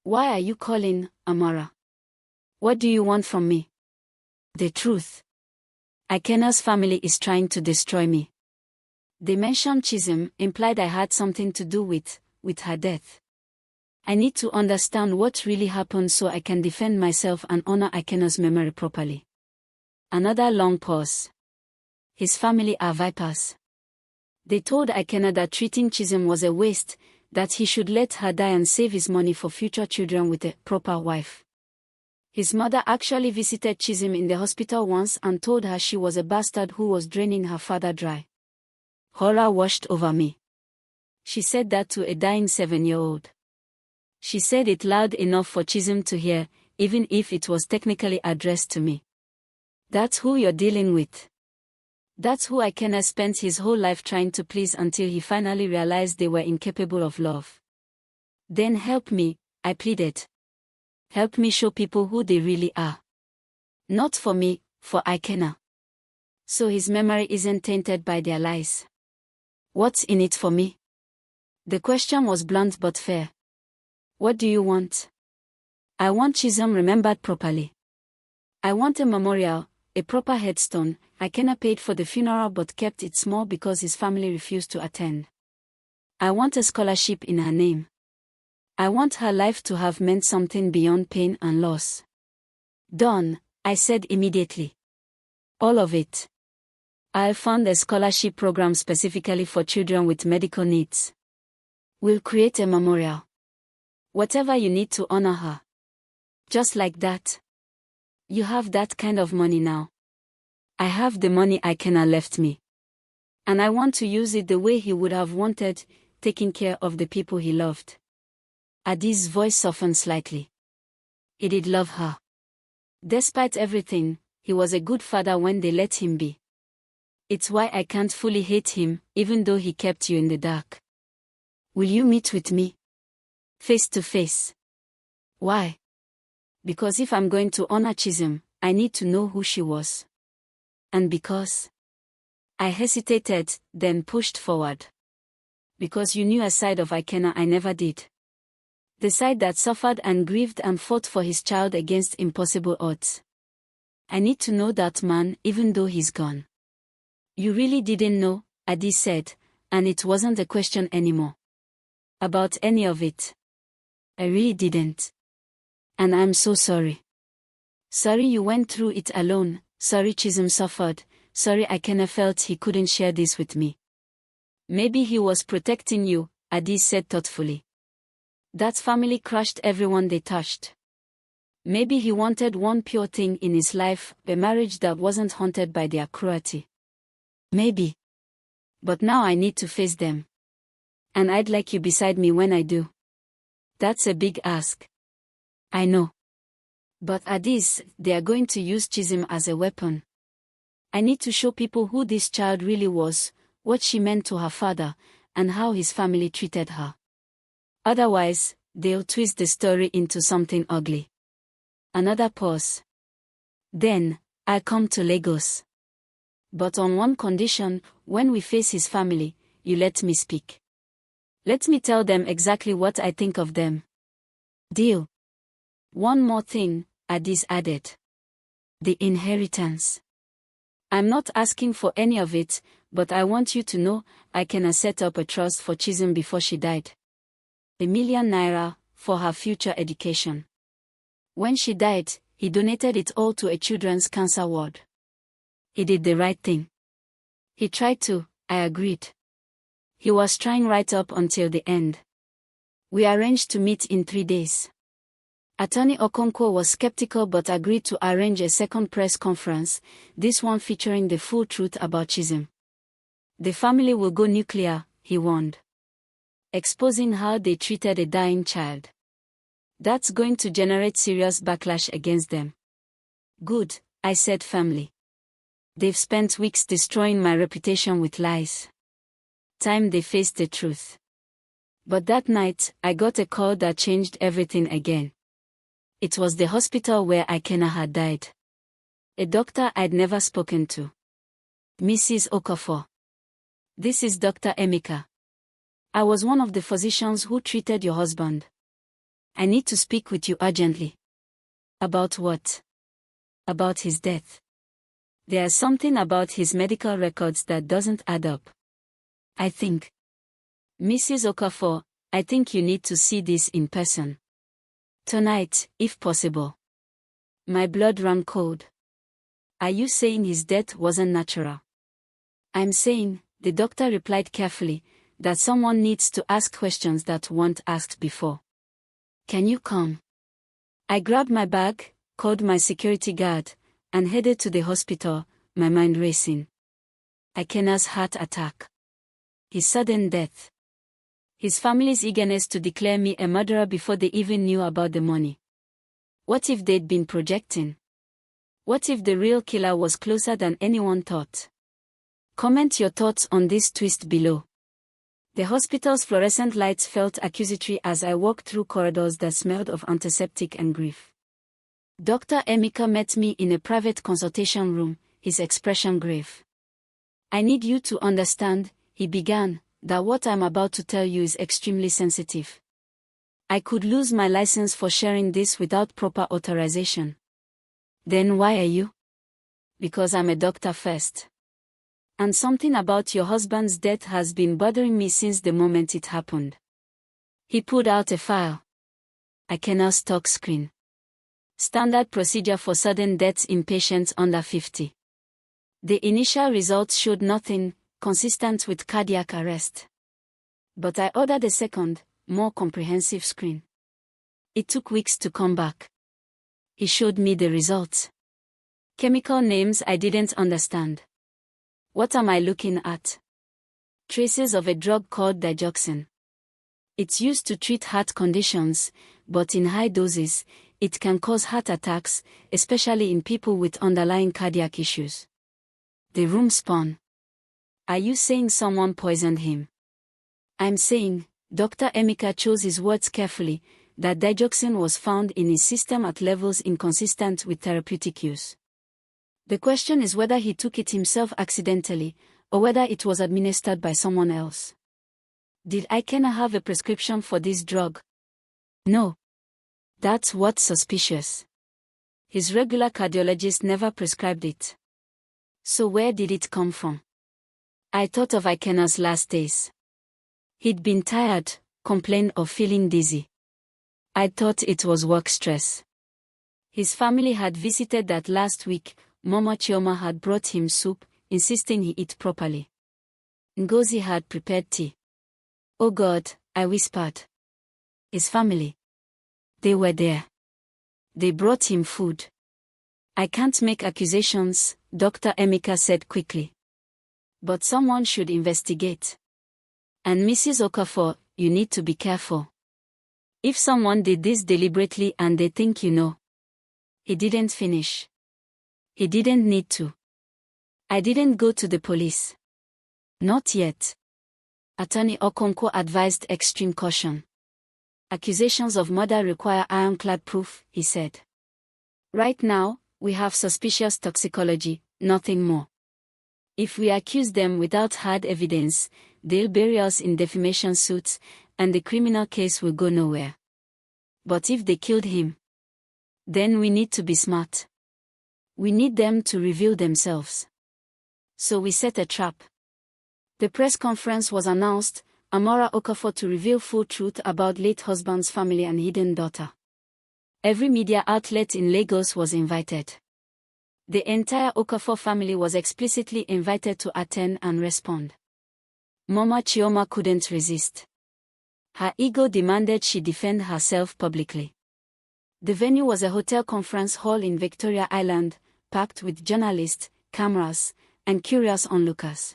A: Why are you calling, Amara? What do you want from me? The truth. Ikenna's family is trying to destroy me. They mentioned Chisholm, implied I had something to do with her death. I need to understand what really happened so I can defend myself and honor Ikenna's memory properly. Another long pause. His family are vipers. They told Ikenna that treating Chisholm was a waste, that he should let her die and save his money for future children with a proper wife. His mother actually visited Chisholm in the hospital once and told her she was a bastard who was draining her father dry. Horror washed over me. She said that to a dying 7-year-old. She said it loud enough for Chisholm to hear, even if it was technically addressed to me. That's who you're dealing with. That's who Ikenna spent his whole life trying to please until he finally realized they were incapable of love. Then help me, I pleaded. Help me show people who they really are. Not for me, for Ikenna. So his memory isn't tainted by their lies. What's in it for me? The question was blunt but fair. What do you want? I want Chisholm remembered properly. I want a memorial, a proper headstone. Ikenna paid for the funeral but kept it small because his family refused to attend. I want a scholarship in her name. I want her life to have meant something beyond pain and loss. Done, I said immediately. All of it. I'll fund a scholarship program specifically for children with medical needs. We'll create a memorial. Whatever you need to honor her. Just like that. You have that kind of money now. I have the money Ikenna left me. And I want to use it the way he would have wanted, taking care of the people he loved. Adi's voice softened slightly. He did love her. Despite everything, he was a good father when they let him be. It's why I can't fully hate him, even though he kept you in the dark. Will you meet with me? Face to face. Why? Because if I'm going to honor Chisholm, I need to know who she was. And because I hesitated, then pushed forward. Because you knew a side of Ikenna I never did. The side that suffered and grieved and fought for his child against impossible odds. I need to know that man, even though he's gone. You really didn't know, Adi said, and it wasn't a question anymore. About any of it. I really didn't. And I'm so sorry. Sorry you went through it alone, sorry Chisholm suffered, sorry Ikenna felt he couldn't share this with me. Maybe he was protecting you, Adi said thoughtfully. That family crushed everyone they touched. Maybe he wanted one pure thing in his life, a marriage that wasn't haunted by their cruelty. Maybe. But now I need to face them. And I'd like you beside me when I do. That's a big ask. I know. But Adis, they are going to use Chisholm as a weapon. I need to show people who this child really was, what she meant to her father, and how his family treated her. Otherwise, they'll twist the story into something ugly. Another pause. Then, I'll come to Lagos. But on one condition, when we face his family, you let me speak. Let me tell them exactly what I think of them. Deal. One more thing, Adis added. The inheritance. I'm not asking for any of it, but I want you to know, Ikenna set up a trust for Chisholm before she died. ₦1 million, for her future education. When she died, he donated it all to a children's cancer ward. He did the right thing. He tried to, I agreed. He was trying right up until the end. We arranged to meet in 3 days. Attorney Okonkwo was skeptical but agreed to arrange a second press conference, this one featuring the full truth about Chisholm. The family will go nuclear, he warned. Exposing how they treated a dying child. That's going to generate serious backlash against them. Good, I said firmly. They've spent weeks destroying my reputation with lies. Time they faced the truth. But that night, I got a call that changed everything again. It was the hospital where Ikenna had died. A doctor I'd never spoken to. Mrs. Okafor. This is Dr. Emeka. I was one of the physicians who treated your husband. I need to speak with you urgently. About what? About his death. There's something about his medical records that doesn't add up. I think. Mrs. Okafor, I think you need to see this in person. Tonight, if possible. My blood ran cold. Are you saying his death wasn't natural? I'm saying, the doctor replied carefully, that someone needs to ask questions that weren't asked before. Can you come? I grabbed my bag, called my security guard, and headed to the hospital, my mind racing. Ikenna's heart attack. His sudden death. His family's eagerness to declare me a murderer before they even knew about the money. What if they'd been projecting? What if the real killer was closer than anyone thought? Comment your thoughts on this twist below. The hospital's fluorescent lights felt accusatory as I walked through corridors that smelled of antiseptic and grief. Dr. Emeka met me in a private consultation room, his expression grave. I need you to understand, he began, that what I'm about to tell you is extremely sensitive. I could lose my license for sharing this without proper authorization. Then why are you? Because I'm a doctor first. And something about your husband's death has been bothering me since the moment it happened. He pulled out a file. Ikenna's talk screen. Standard procedure for sudden deaths in patients under 50. The initial results showed nothing consistent with cardiac arrest. But I ordered a second, more comprehensive screen. It took weeks to come back. He showed me the results. Chemical names I didn't understand. What am I looking at? Traces of a drug called digoxin. It's used to treat heart conditions, but in high doses, it can cause heart attacks, especially in people with underlying cardiac issues. The room spun. Are you saying someone poisoned him? I'm saying, Dr. Emeka chose his words carefully, that digoxin was found in his system at levels inconsistent with therapeutic use. The question is whether he took it himself accidentally, or whether it was administered by someone else. Did Ikenna have a prescription for this drug? No. That's what's suspicious. His regular cardiologist never prescribed it. So where did it come from? I thought of Ikenna's last days. He'd been tired, complained of feeling dizzy. I thought it was work stress. His family had visited that last week. Mama Chioma had brought him soup, insisting he eat properly. Ngozi had prepared tea. Oh God, I whispered. His family. They were there. They brought him food. I can't make accusations, Dr. Emeka said quickly. But someone should investigate. And Mrs. Okafor, you need to be careful. If someone did this deliberately and they think you know. He didn't finish. He didn't need to. I didn't go to the police. Not yet. Attorney Okonkwo advised extreme caution. Accusations of murder require ironclad proof, he said. Right now, we have suspicious toxicology, nothing more. If we accuse them without hard evidence, they'll bury us in defamation suits, and the criminal case will go nowhere. But if they killed him, then we need to be smart. We need them to reveal themselves. So we set a trap. The press conference was announced, Amora Okafor to reveal full truth about late husband's family and hidden daughter. Every media outlet in Lagos was invited. The entire Okafor family was explicitly invited to attend and respond. Mama Chioma couldn't resist. Her ego demanded she defend herself publicly. The venue was a hotel conference hall in Victoria Island, packed with journalists, cameras, and curious onlookers.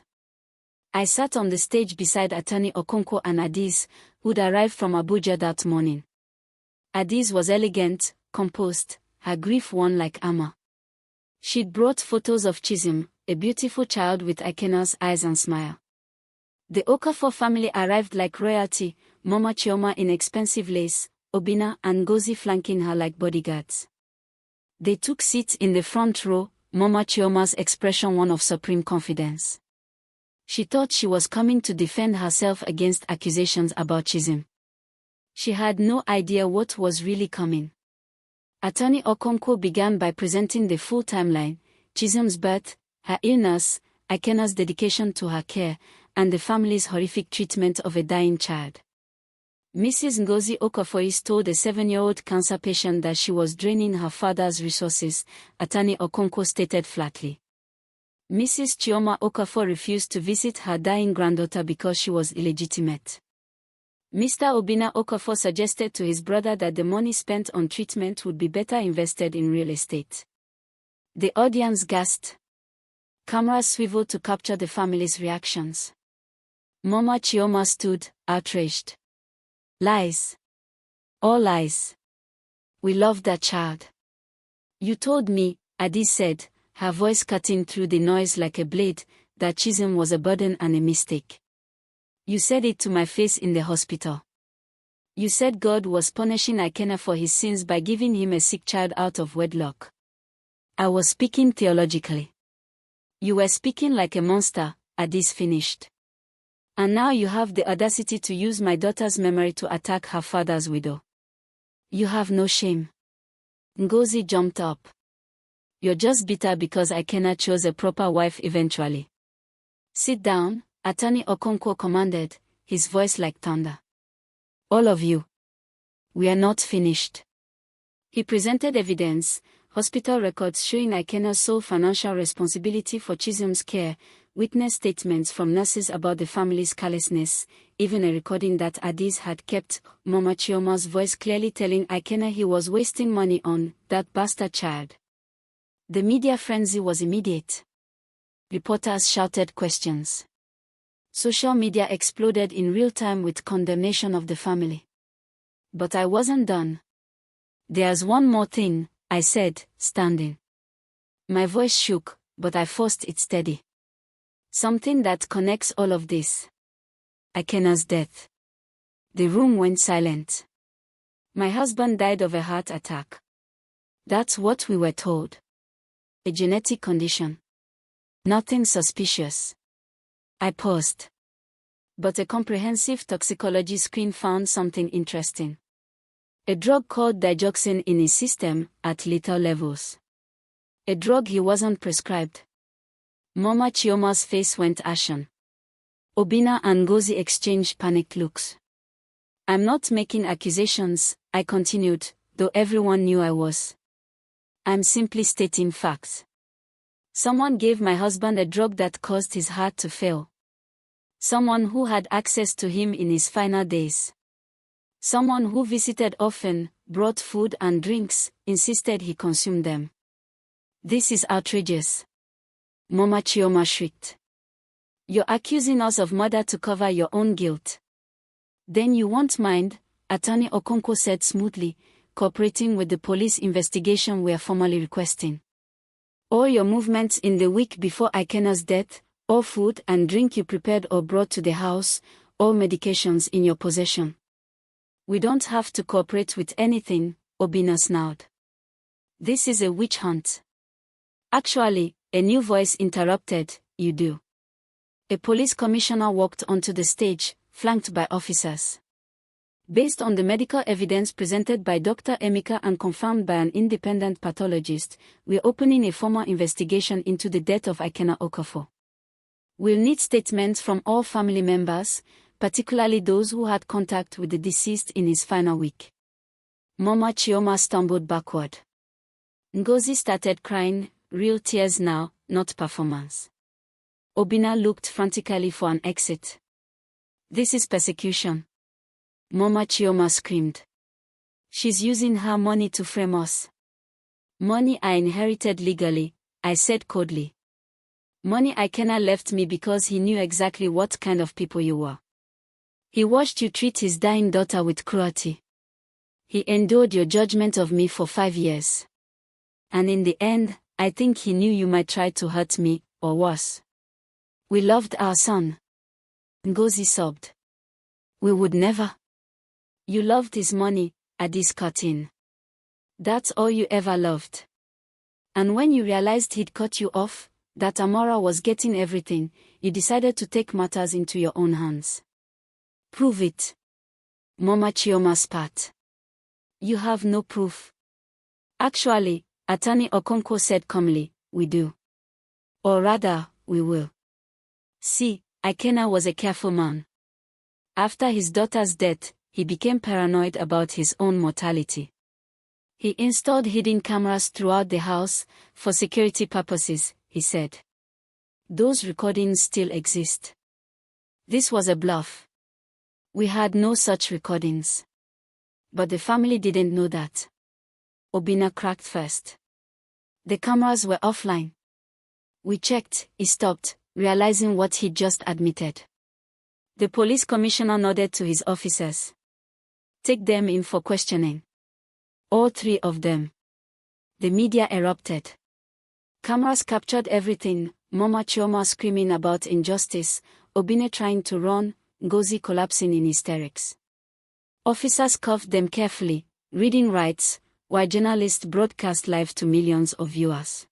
A: I sat on the stage beside Attorney Okonkwo and Adiz, who'd arrived from Abuja that morning. Adiz was elegant, composed, her grief worn like armor. She'd brought photos of Chism, a beautiful child with Ikenna's eyes and smile. The Okafor family arrived like royalty, Mama Chioma in expensive lace, Obinna and Ngozi flanking her like bodyguards. They took seats in the front row, Mama Chioma's expression one of supreme confidence. She thought she was coming to defend herself against accusations about Chism. She had no idea what was really coming. Attorney Okonkwo began by presenting the full timeline: Chism's birth, her illness, Ikenna's dedication to her care, and the family's horrific treatment of a dying child. Mrs. Ngozi Okafor told a 7-year-old cancer patient that she was draining her father's resources, Attorney Okonkwo stated flatly. Mrs. Chioma Okafor refused to visit her dying granddaughter because she was illegitimate. Mr. Obinna Okafor suggested to his brother that the money spent on treatment would be better invested in real estate. The audience gasped. Cameras swiveled to capture the family's reactions. Mama Chioma stood, outraged. Lies. All lies. We loved that child. You told me, Adiz said, her voice cutting through the noise like a blade, that Chism was a burden and a mistake. You said it to my face in the hospital. You said God was punishing Ikenna for his sins by giving him a sick child out of wedlock. I was speaking theologically. You were speaking like a monster, Adiz finished. And now you have the audacity to use my daughter's memory to attack her father's widow. You have no shame. Ngozi jumped up. You're just bitter because Ikenna chose a proper wife eventually. Sit down, Attorney Okonkwo commanded, his voice like thunder. All of you. We are not finished. He presented evidence, hospital records showing Ikenna's sole financial responsibility for Chism's care, witness statements from nurses about the family's callousness, even a recording that Adiz had kept, Mama Chioma's voice clearly telling Ikenna he was wasting money on that bastard child. The media frenzy was immediate. Reporters shouted questions. Social media exploded in real time with condemnation of the family. But I wasn't done. There's one more thing, I said, standing. My voice shook, but I forced it steady. Something that connects all of this. Ikenna's death. The room went silent. My husband died of a heart attack. That's what we were told. A genetic condition. Nothing suspicious. I paused. But a comprehensive toxicology screen found something interesting. A drug called digoxin in his system, at lethal levels. A drug he wasn't prescribed. Mama Chioma's face went ashen. Obinna and Ngozi exchanged panicked looks. I'm not making accusations, I continued, though everyone knew I was. I'm simply stating facts. Someone gave my husband a drug that caused his heart to fail. Someone who had access to him in his final days. Someone who visited often, brought food and drinks, insisted he consume them. This is outrageous. Mama Chioma shrieked. You're accusing us of murder to cover your own guilt. Then you won't mind, Attorney Okonkwo said smoothly, cooperating with the police investigation we are formally requesting. All your movements in the week before Ikenna's death, all food and drink you prepared or brought to the house, all medications in your possession. We don't have to cooperate with anything, Obinna snarled. This is a witch hunt. Actually, a new voice interrupted, you do. A police commissioner walked onto the stage, flanked by officers. Based on the medical evidence presented by Dr. Emeka and confirmed by an independent pathologist, we're opening a formal investigation into the death of Ikenna Okafor. We'll need statements from all family members, particularly those who had contact with the deceased in his final week. Mama Chioma stumbled backward. Ngozi started crying, real tears now, not performance. Obinna looked frantically for an exit. This is persecution. Mama Chioma screamed. She's using her money to frame us. Money I inherited legally, I said coldly. Money Ikenna left me because he knew exactly what kind of people you were. He watched you treat his dying daughter with cruelty. He endured your judgment of me for 5 years. And in the end, I think he knew you might try to hurt me, or worse. We loved our son. Ngozi sobbed. We would never. You loved his money, Adis cut in. That's all you ever loved. And when you realized he'd cut you off, that Amora was getting everything, you decided to take matters into your own hands. Prove it. Mama Chioma spat. You have no proof. Actually, Attorney Okonkwo said calmly, we do. Or rather, we will. See, Ikenna was a careful man. After his daughter's death, he became paranoid about his own mortality. He installed hidden cameras throughout the house, for security purposes, he said. Those recordings still exist. This was a bluff. We had no such recordings. But the family didn't know that. Obinna cracked first. The cameras were offline. We checked, he stopped, realizing what he'd just admitted. The police commissioner nodded to his officers. Take them in for questioning. All 3 of them. The media erupted. Cameras captured everything, Mama Chioma screaming about injustice, Obinna trying to run, Ngozi collapsing in hysterics. Officers cuffed them carefully, reading rights, while journalists broadcast live to millions of viewers.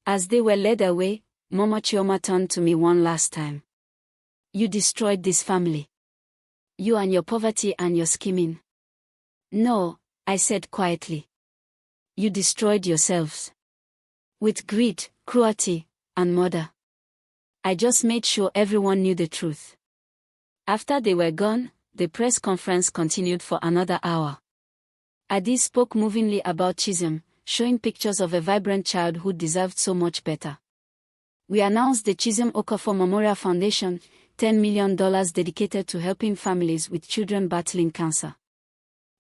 A: As they were led away, Mama Chioma turned to me one last time. You destroyed this family. You and your poverty and your scheming. No, I said quietly. You destroyed yourselves. With greed, cruelty, and murder. I just made sure everyone knew the truth. After they were gone, the press conference continued for another hour. Adi spoke movingly about Chisholm, showing pictures of a vibrant child who deserved so much better. We announced the Chisholm Okafor Memorial Foundation, $10 million dedicated to helping families with children battling cancer.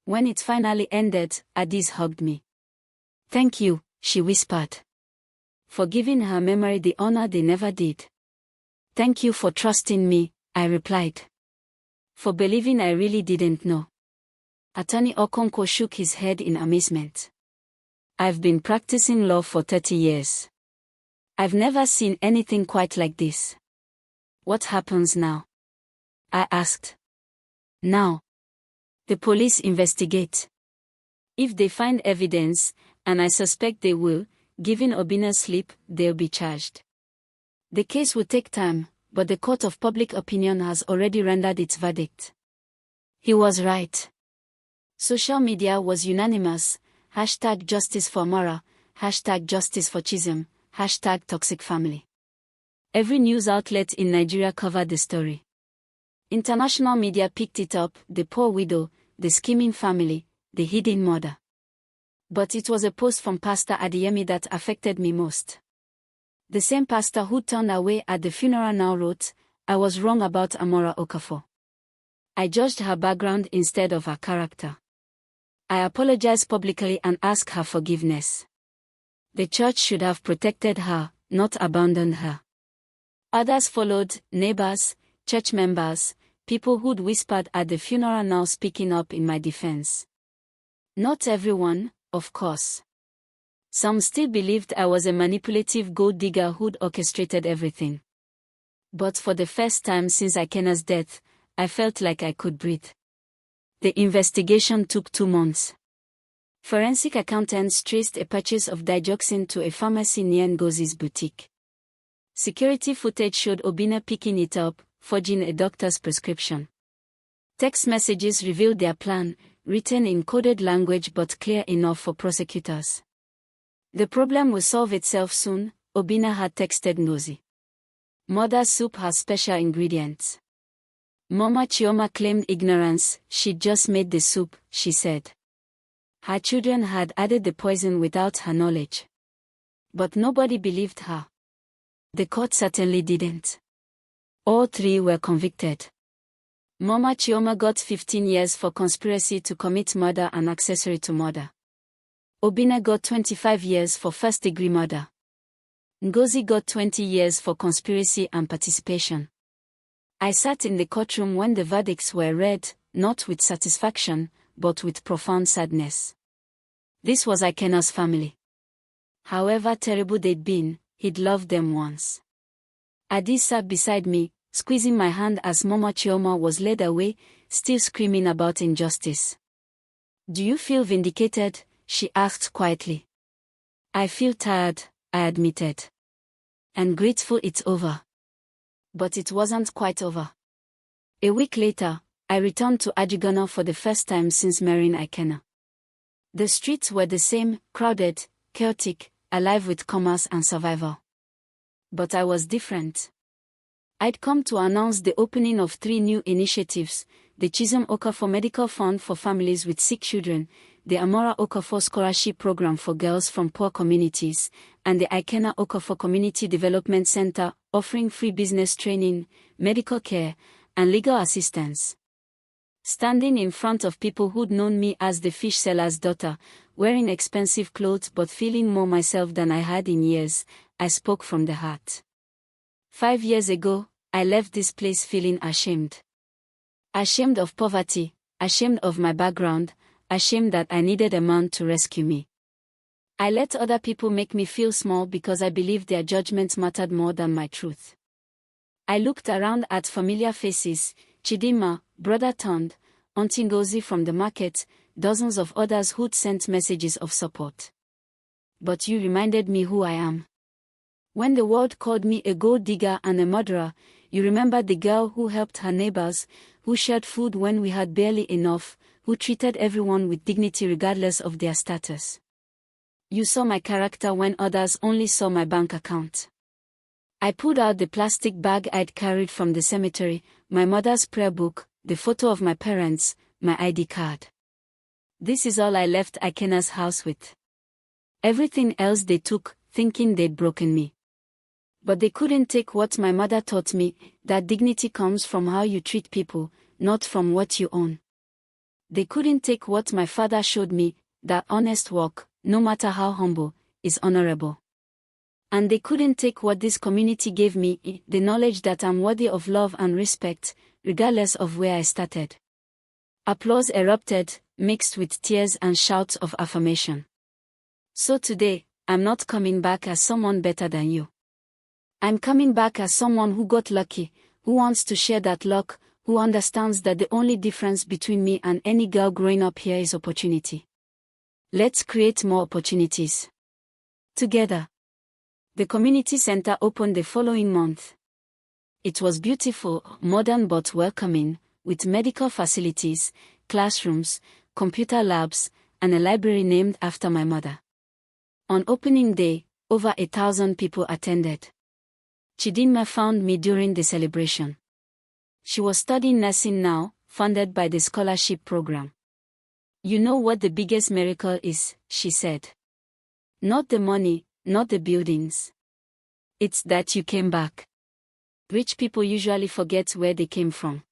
A: When it finally ended, Adis hugged me. Thank you, she whispered. For giving her memory the honor they never did. Thank you for trusting me, I replied. For believing I really didn't know. Attorney Okonkwo shook his head in amazement. I've been practicing law for 30 years. I've never seen anything quite like this. What happens now? I asked. Now. The police investigate. If they find evidence, and I suspect they will, given Obinna's sleep, they'll be charged. The case will take time, but the court of public opinion has already rendered its verdict. He was right. Social media was unanimous, #Justice for Mara, #Justice for Chisholm, #ToxicFamily. Every news outlet in Nigeria covered the story. International media picked it up, the poor widow, the scheming family, the hidden murder. But it was a post from Pastor Adeyemi that affected me most. The same pastor who turned away at the funeral now wrote, I was wrong about Amora Okafor. I judged her background instead of her character. I apologize publicly and ask her forgiveness. The church should have protected her, not abandoned her. Others followed, neighbors, church members, people who'd whispered at the funeral now speaking up in my defense. Not everyone, of course. Some still believed I was a manipulative gold digger who'd orchestrated everything. But for the first time since Ikenna's death, I felt like I could breathe. The investigation took 2 months. Forensic accountants traced a purchase of digoxin to a pharmacy near Ngozi's boutique. Security footage showed Obinna picking it up, forging a doctor's prescription. Text messages revealed their plan, written in coded language but clear enough for prosecutors. The problem will solve itself soon, Obinna had texted Ngozi. Mother's soup has special ingredients. Mama Chioma claimed ignorance, she'd just made the soup, she said. Her children had added the poison without her knowledge. But nobody believed her. The court certainly didn't. All three were convicted. Mama Chioma got 15 years for conspiracy to commit murder and accessory to murder. Obinna got 25 years for first-degree murder. Ngozi got 20 years for conspiracy and participation. I sat in the courtroom when the verdicts were read, not with satisfaction, but with profound sadness. This was Ikenna's family. However terrible they'd been, he'd loved them once. Adi sat beside me, squeezing my hand as Mama Chioma was led away, still screaming about injustice. "Do you feel vindicated?" she asked quietly. "I feel tired," I admitted. "And grateful it's over." But it wasn't quite over. A week later, I returned to Ajigono for the first time since marrying Ikenna. The streets were the same, crowded, chaotic, alive with commerce and survival. But I was different. I'd come to announce the opening of 3 new initiatives: the Chisom Okafor Medical Fund for families with sick children, the Amora Okafor Scholarship Program for girls from poor communities, and the Ikenna Okafor Community Development Center, offering free business training, medical care, and legal assistance. Standing in front of people who'd known me as the fish seller's daughter, wearing expensive clothes but feeling more myself than I had in years, I spoke from the heart. 5 years ago, I left this place feeling ashamed. Ashamed of poverty, ashamed of my background, ashamed that I needed a man to rescue me. I let other people make me feel small because I believed their judgments mattered more than my truth. I looked around at familiar faces: Chidinma, Brother Tond, Auntie Ngozi from the market, dozens of others who'd sent messages of support. But you reminded me who I am. When the world called me a gold digger and a murderer, you remembered the girl who helped her neighbors, who shared food when we had barely enough, who treated everyone with dignity regardless of their status. You saw my character when others only saw my bank account. I pulled out the plastic bag I'd carried from the cemetery, my mother's prayer book, the photo of my parents, my ID card. This is all I left Ikenna's house with. Everything else they took, thinking they'd broken me. But they couldn't take what my mother taught me, that dignity comes from how you treat people, not from what you own. They couldn't take what my father showed me, that honest work, no matter how humble, is honorable. And they couldn't take what this community gave me, the knowledge that I'm worthy of love and respect, regardless of where I started. Applause erupted, mixed with tears and shouts of affirmation. So today, I'm not coming back as someone better than you. I'm coming back as someone who got lucky, who wants to share that luck, who understands that the only difference between me and any girl growing up here is opportunity. Let's create more opportunities. Together. The community center opened the following month. It was beautiful, modern but welcoming, with medical facilities, classrooms, computer labs, and a library named after my mother. On opening day, over 1,000 people attended. Chidinma found me during the celebration. She was studying nursing now, funded by the scholarship program. "You know what the biggest miracle is," she said. "Not the money, not the buildings. It's that you came back." Rich people usually forget where they came from.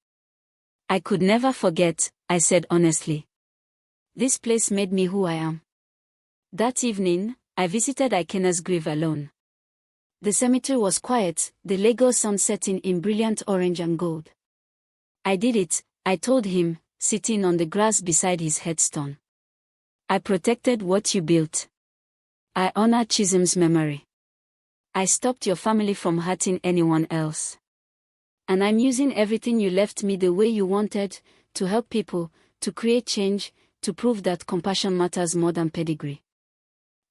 A: I could never forget, I said honestly. This place made me who I am. That evening, I visited Ikenna's grave alone. The cemetery was quiet, the Lagos sun setting in brilliant orange and gold. "I did it," I told him, sitting on the grass beside his headstone. "I protected what you built. I honor Chisom's memory. I stopped your family from hurting anyone else. And I'm using everything you left me the way you wanted, to help people, to create change, to prove that compassion matters more than pedigree."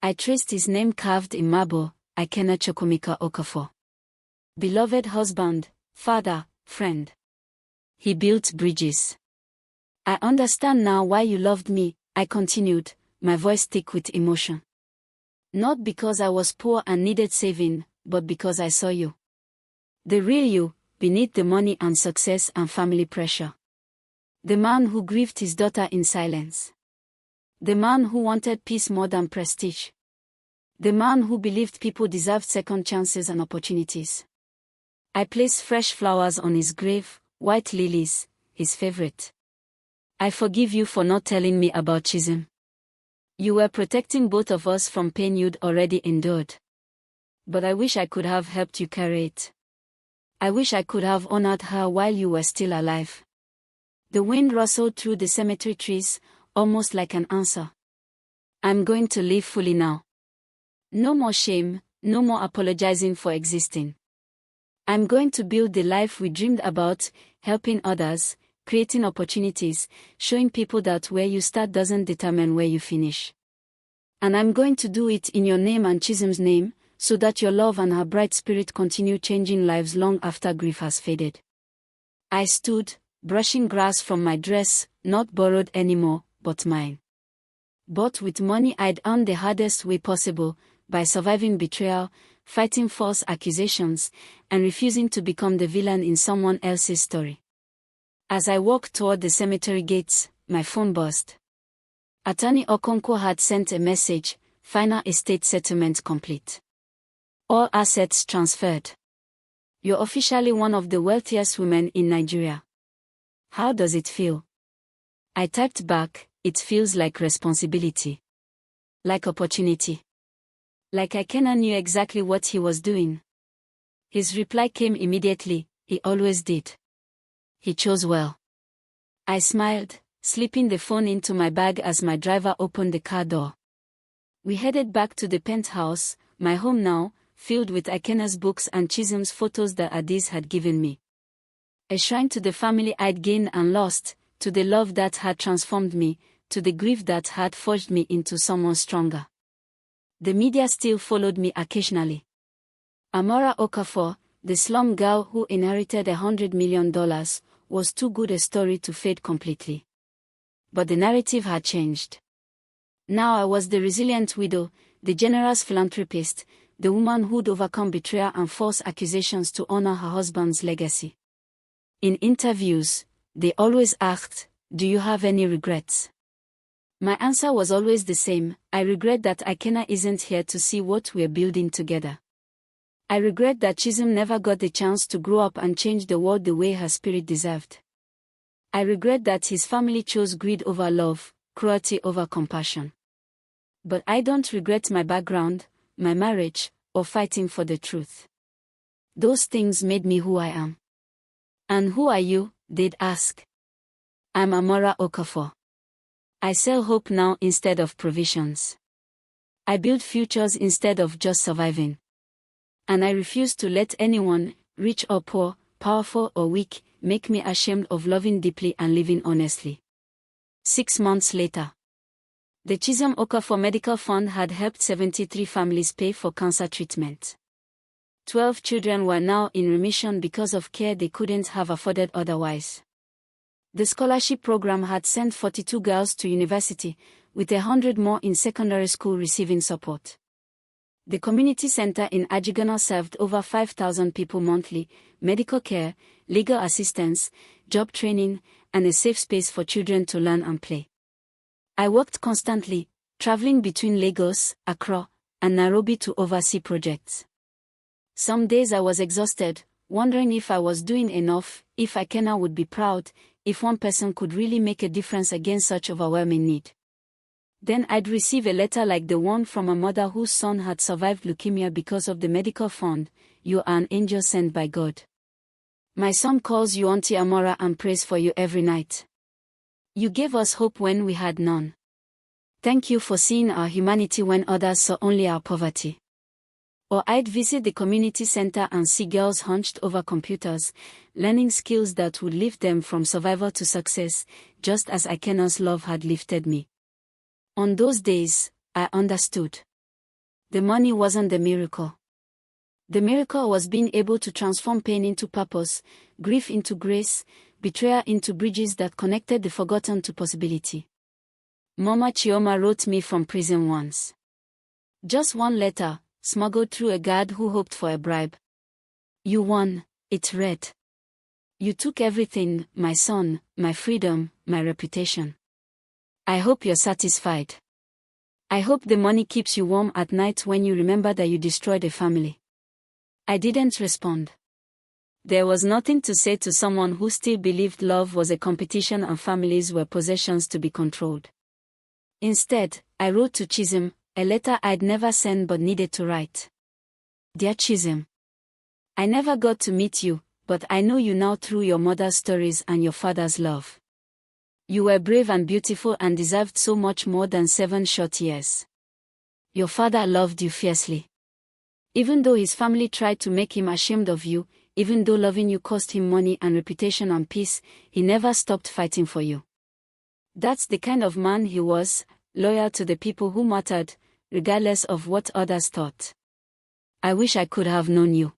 A: I traced his name carved in marble, Ikenna Chukwumeka Okafor. Beloved husband, father, friend. He built bridges. "I understand now why you loved me," I continued, my voice thick with emotion. "Not because I was poor and needed saving, but because I saw you. The real you, beneath the money and success and family pressure. The man who grieved his daughter in silence. The man who wanted peace more than prestige. The man who believed people deserved second chances and opportunities. I placed fresh flowers on his grave, white lilies, his favorite. I forgive you for not telling me about Chisholm. You were protecting both of us from pain you'd already endured. But I wish I could have helped you carry it. I wish I could have honored her while you were still alive. The wind rustled through the cemetery trees, almost like an answer. I'm going to live fully now. No more shame, no more apologizing for existing. I'm going to build the life we dreamed about, helping others, creating opportunities, showing people that where you start doesn't determine where you finish. And I'm going to do it in your name and Chisholm's name, so that your love and her bright spirit continue changing lives long after grief has faded. I stood, brushing grass from my dress, not borrowed anymore, but mine. Bought with money I'd earned the hardest way possible, by surviving betrayal, fighting false accusations, and refusing to become the villain in someone else's story. As I walked toward the cemetery gates, my phone buzzed. Attorney Okonkwo had sent a message, final estate settlement complete. All assets transferred. You're officially one of the wealthiest women in Nigeria. How does it feel? I typed back, it feels like responsibility. Like opportunity. Like Ikenna knew exactly what he was doing. His reply came immediately, he always did. He chose well. I smiled, slipping the phone into my bag as my driver opened the car door. We headed back to the penthouse, my home now, filled with Ikenna's books and Chisholm's photos that Adis had given me. A shrine to the family I'd gained and lost, to the love that had transformed me, to the grief that had forged me into someone stronger. The media still followed me occasionally. Amora Okafor, the slum girl who inherited $100 million, was too good a story to fade completely. But the narrative had changed. Now I was the resilient widow, the generous philanthropist, the woman who'd overcome betrayal and false accusations to honor her husband's legacy. In interviews, they always asked, "Do you have any regrets?" My answer was always the same: I regret that Ikenna isn't here to see what we're building together. I regret that Chisholm never got the chance to grow up and change the world the way her spirit deserved. I regret that his family chose greed over love, cruelty over compassion. But I don't regret my background, my marriage, or fighting for the truth. Those things made me who I am. And who are you? They'd ask. I'm Amora Okafor. I sell hope now instead of provisions. I build futures instead of just surviving. And I refuse to let anyone, rich or poor, powerful or weak, make me ashamed of loving deeply and living honestly. 6 months later. The Chisholm Okafor Medical Fund had helped 73 families pay for cancer treatment. 12 children were now in remission because of care they couldn't have afforded otherwise. The scholarship program had sent 42 girls to university, with 100 more in secondary school receiving support. The community center in Ikenna served over 5,000 people monthly, medical care, legal assistance, job training, and a safe space for children to learn and play. I worked constantly, traveling between Lagos, Accra, and Nairobi to oversee projects. Some days I was exhausted, wondering if I was doing enough, if Ikenna would be proud, if one person could really make a difference against such overwhelming need. Then I'd receive a letter like the one from a mother whose son had survived leukemia because of the medical fund. "You are an angel sent by God. My son calls you Auntie Amora and prays for you every night. You gave us hope when we had none. Thank you for seeing our humanity when others saw only our poverty." Or I'd visit the community center and see girls hunched over computers, learning skills that would lift them from survival to success, just as Ikenna's love had lifted me. On those days, I understood. The money wasn't the miracle. The miracle was being able to transform pain into purpose, grief into grace, betrayal into bridges that connected the forgotten to possibility. Mama Chioma wrote me from prison once. Just one letter, smuggled through a guard who hoped for a bribe. "You won, It read. You took everything, my son, my freedom, my reputation. I hope you're satisfied. I hope the money keeps you warm at night when you remember that you destroyed a family. I didn't respond. There was nothing to say to someone who still believed love was a competition and families were possessions to be controlled. Instead, I wrote to Chisholm, a letter I'd never sent but needed to write. Dear Chisholm, I never got to meet you, but I know you now through your mother's stories and your father's love. You were brave and beautiful and deserved so much more than 7 short years. Your father loved you fiercely. Even though his family tried to make him ashamed of you, even though loving you cost him money and reputation and peace, he never stopped fighting for you. That's the kind of man he was, loyal to the people who mattered, regardless of what others thought. I wish I could have known you.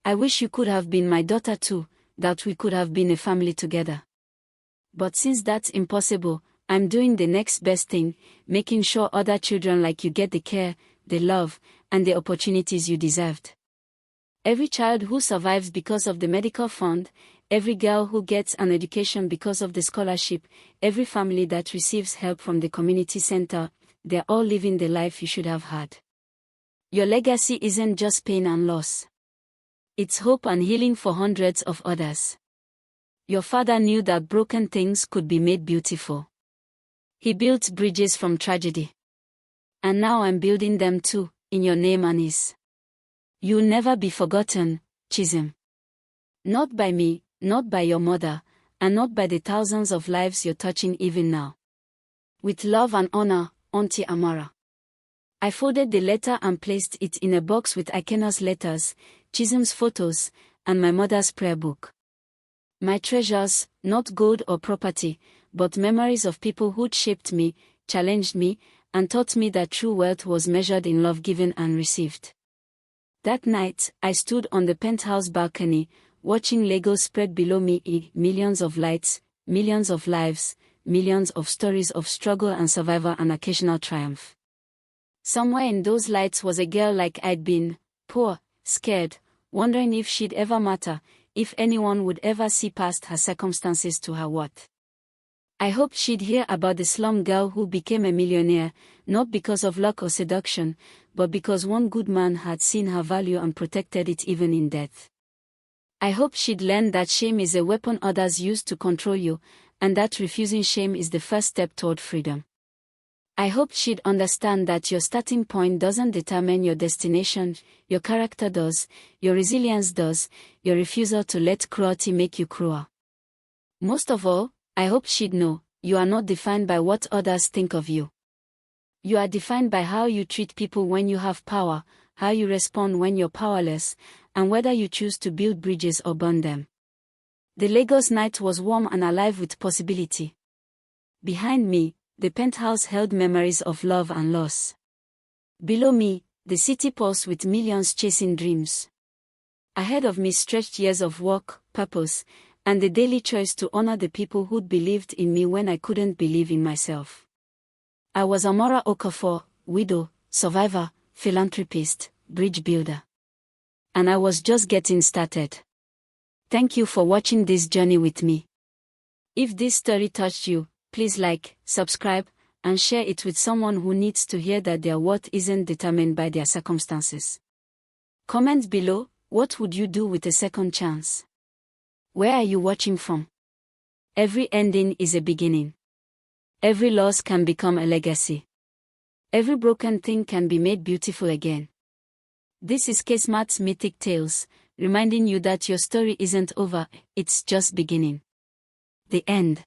A: I wish you could have been my daughter too, that we could have been a family together. But since that's impossible, I'm doing the next best thing, making sure other children like you get the care, the love, and the opportunities you deserved. Every child who survives because of the medical fund, every girl who gets an education because of the scholarship, every family that receives help from the community center, they're all living the life you should have had. Your legacy isn't just pain and loss. It's hope and healing for hundreds of others. Your father knew that broken things could be made beautiful. He built bridges from tragedy. And now I'm building them too, in your name and his. You'll never be forgotten, Chisholm. Not by me, not by your mother, and not by the thousands of lives you're touching even now. With love and honor, Auntie Amara. I folded the letter and placed it in a box with Ikenna's letters, Chisholm's photos, and my mother's prayer book. My treasures, not gold or property, but memories of people who'd shaped me, challenged me, and taught me that true wealth was measured in love given and received. That night, I stood on the penthouse balcony, watching Lego spread below me, millions of lights, millions of lives, millions of stories of struggle and survival and occasional triumph. Somewhere in those lights was a girl like I'd been, poor, scared, wondering if she'd ever matter, if anyone would ever see past her circumstances to her worth. I hoped she'd hear about the slum girl who became a millionaire, not because of luck or seduction, but because one good man had seen her value and protected it even in death. I hoped she'd learn that shame is a weapon others use to control you, and that refusing shame is the first step toward freedom. I hoped she'd understand that your starting point doesn't determine your destination, your character does, your resilience does, your refusal to let cruelty make you cruel. Most of all, I hope she'd know, you are not defined by what others think of you. You are defined by how you treat people when you have power, how you respond when you're powerless, and whether you choose to build bridges or burn them. The Lagos night was warm and alive with possibility. Behind me, the penthouse held memories of love and loss. Below me, the city pulsed with millions chasing dreams. Ahead of me stretched years of work, purpose, and the daily choice to honor the people who'd believed in me when I couldn't believe in myself. I was Amara Okafor, widow, survivor, philanthropist, bridge builder. And I was just getting started. Thank you for watching this journey with me. If this story touched you, please like, subscribe, and share it with someone who needs to hear that their worth isn't determined by their circumstances. Comment below, what would you do with a second chance? Where are you watching from? Every ending is a beginning. Every loss can become a legacy. Every broken thing can be made beautiful again. This is Kismat's Mythic Tales, reminding you that your story isn't over, it's just beginning. The end.